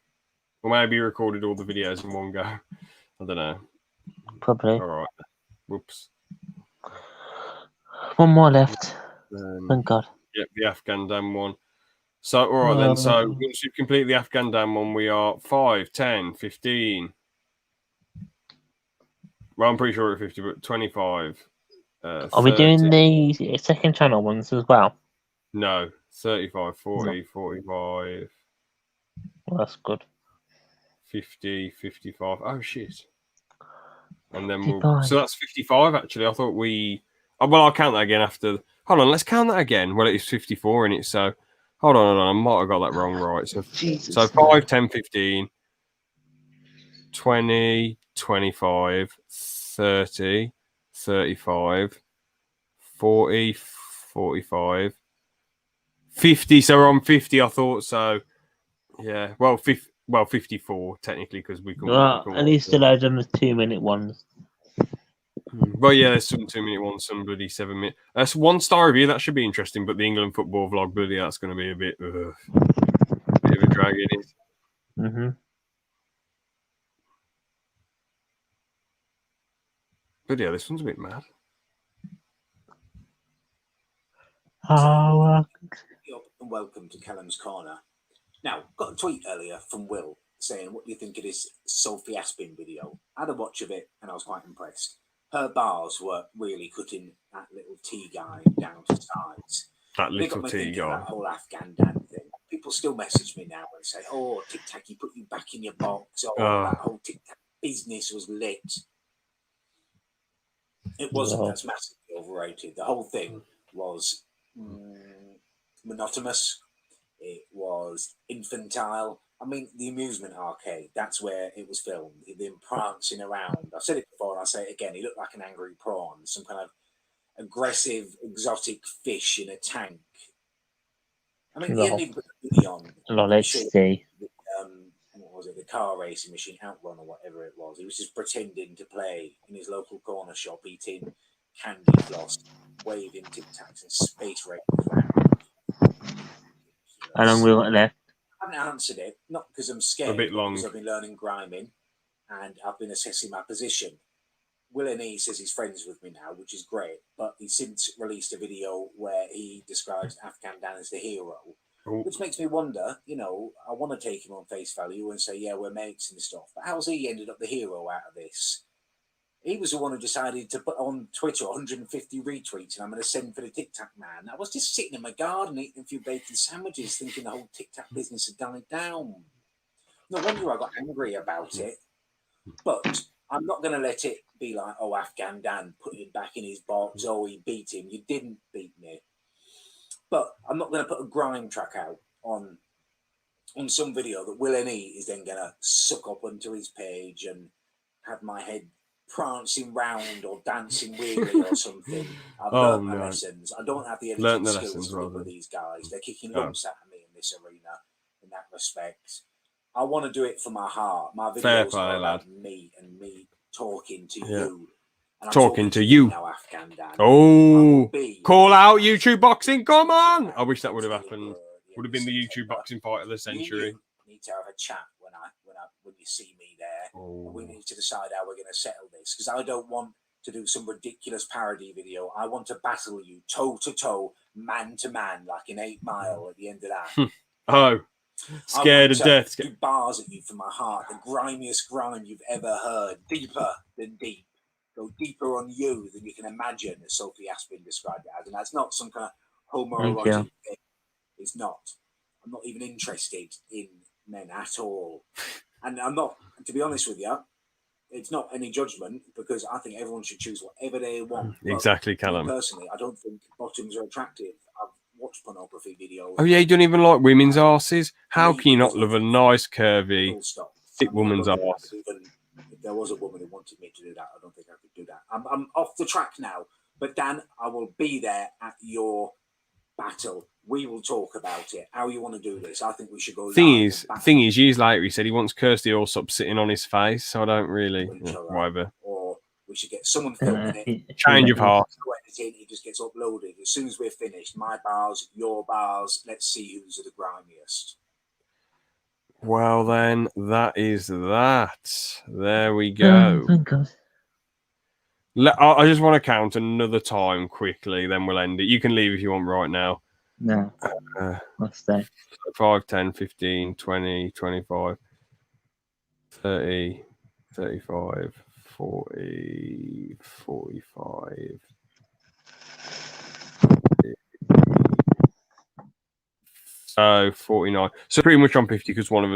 Speaker 1: Or maybe he recorded all the videos in one go. I don't know.
Speaker 4: Probably.
Speaker 1: All right. Whoops.
Speaker 4: One more left. Thank God.
Speaker 1: Yep, the Afghan Dan one. So, all right then. So, once you complete the Afghan Dan one, we are 5, 10, 15. Well, I'm pretty sure we're at 50, but 25.
Speaker 4: Are we doing the second channel ones as well?
Speaker 1: No, 35, 40, 45,
Speaker 4: Well, that's good.
Speaker 1: 50, 55. Oh, shit. And then
Speaker 4: 55.
Speaker 1: So that's 55, actually. I thought we... Oh, well, I'll count that again after... Hold on, let's count that again. Well, it's 54 in it, so... Hold on. I might have got that wrong, right? So,
Speaker 4: Jesus,
Speaker 1: so 5, 10, 15, 20, 25, 30, 35, 40, 45, 50. So we're on 50, I thought. So, yeah. Well, 54, technically, because we can...
Speaker 4: At least allow them the 2-minute ones.
Speaker 1: Well, yeah, there's some 2-minute ones, some bloody 7-minute. That's 1-star review. That should be interesting. But the England football vlog, bloody, that's going to be a bit of a drag in it.
Speaker 4: Mm-hmm.
Speaker 1: But yeah, this one's a bit mad.
Speaker 4: Oh,
Speaker 2: And welcome to Callum's Corner. Now, got a tweet earlier from Will saying, "What do you think of this Sophie Aspin video?" I had a watch of it and I was quite impressed. Her bars were really cutting that little T guy down to size.
Speaker 1: That
Speaker 2: They got
Speaker 1: little
Speaker 2: me
Speaker 1: T
Speaker 2: thinking of
Speaker 1: guy.
Speaker 2: that whole Afghan Dan thing. People still message me now and say, "Oh, Tic Tac, he put you back in your box." Oh, that whole Tic Tac business was lit. It wasn't. That's massively overrated. The whole thing was monotonous. It was infantile. I mean, the amusement arcade, that's where it was filmed. Him prancing around. I've said it before and I'll say it again. He looked like an angry prawn, some kind of aggressive, exotic fish in a tank. I mean, he hadn't even put the hoodie on.
Speaker 4: let's see.
Speaker 2: What was it? The car racing machine, Outrun or whatever it was. He was just pretending to play in his local corner shop, eating candy floss, waving Tic Tacs and space racing.
Speaker 4: How long we got left?
Speaker 2: I haven't answered it, not because I'm scared,
Speaker 1: A bit long.
Speaker 2: because I've been learning griming and I've been assessing my position. Will and he says he's friends with me now, which is great, but he's since released a video where he describes Afghan Dan as the hero, which makes me wonder, you know, I want to take him on face value and say, yeah, we're mates and stuff, but how's he ended up the hero out of this? He was the one who decided to put on Twitter 150 retweets and I'm going to send for the Tic Tac man. I was just sitting in my garden eating a few bacon sandwiches thinking the whole Tic Tac business had died down. No wonder I got angry about it. But I'm not going to let it be like, oh, Afghan Dan put him back in his box. Oh, he beat him. You didn't beat me. But I'm not going to put a grime track out on some video that Will N.E. is then going to suck up onto his page and have my head prancing round or dancing weirdly or something. I've learned my lessons. I don't have the editing skills to live with these guys. They're kicking lumps out of me in this arena in that respect. I want to do it for my heart. My videos are about me and me talking to you. And
Speaker 1: talking to you
Speaker 2: now, Afghan Dan.
Speaker 1: Oh, call out YouTube boxing. Come on. I wish that would have happened. Would have been the YouTube boxing fight of the century.
Speaker 2: We need to have a chat when you see me there. We need to decide how we're going to settle this, because I don't want to do some ridiculous parody video. I want to battle you toe to toe, man to man, like in 8 Mile at the end of that.
Speaker 1: Scared of death.
Speaker 2: Do bars at you from my heart, the grimiest grime you've ever heard, deeper than deep. Go deeper on you than you can imagine, as Sophie Aspin described it as, and that's not some kind of homoerotic thing. It's not. I'm not even interested in men at all. And I'm not, to be honest with you, it's not any judgment, because I think everyone should choose whatever they want.
Speaker 1: Exactly, Callum.
Speaker 2: Personally, I don't think bottoms are attractive. I've watched pornography videos.
Speaker 1: Oh, yeah, you don't even like women's arses? How can you not love a nice, curvy, thick woman's arse?
Speaker 2: Even if there was a woman who wanted me to do that, I don't think I could do that. I'm off the track now. But Dan, I will be there at your
Speaker 5: battle. We will talk about it. How you want to do this? I think we should go.
Speaker 1: Thing is, years later, he said he wants Kirsty Allsop sitting on his face, so I don't really, whatever.
Speaker 5: Or we should get someone filming it.
Speaker 1: Change of heart.
Speaker 5: It just gets uploaded as soon as we're finished. My bars, your bars. Let's see who's the grimiest.
Speaker 1: Well, then that is that. There we go.
Speaker 4: Thank God.
Speaker 1: I just want to count another time quickly, then we'll end it. You can leave if you want right now.
Speaker 4: No. What's that?
Speaker 1: 5, 10, 15, 20, 25, 30, 35, 40, 45. So 49. So pretty much on 50 because one of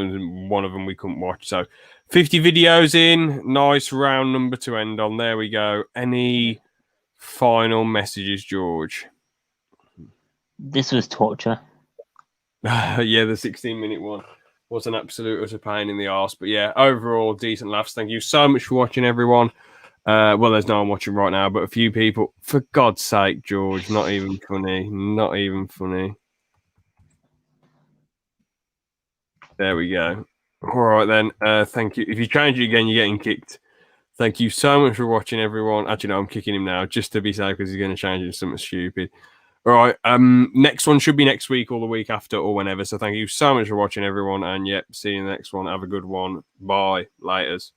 Speaker 1: them we couldn't watch. So 50 videos in. Nice round number to end on. There we go. Any final messages, George?
Speaker 4: This was torture.
Speaker 1: Yeah, the 16-minute one was an absolute utter pain in the arse. But yeah, overall, decent laughs. Thank you so much for watching, everyone. Well, there's no one watching right now, but a few people. For God's sake, George, not even funny. Not even funny. There we go. All right, then. Thank you. If you change it again, you're getting kicked. Thank you so much for watching, everyone. Actually, no, I'm kicking him now just to be safe because he's going to change it to something stupid. All right. Next one should be next week or the week after or whenever. So thank you so much for watching, everyone. And, yep, see you in the next one. Have a good one. Bye. Laters.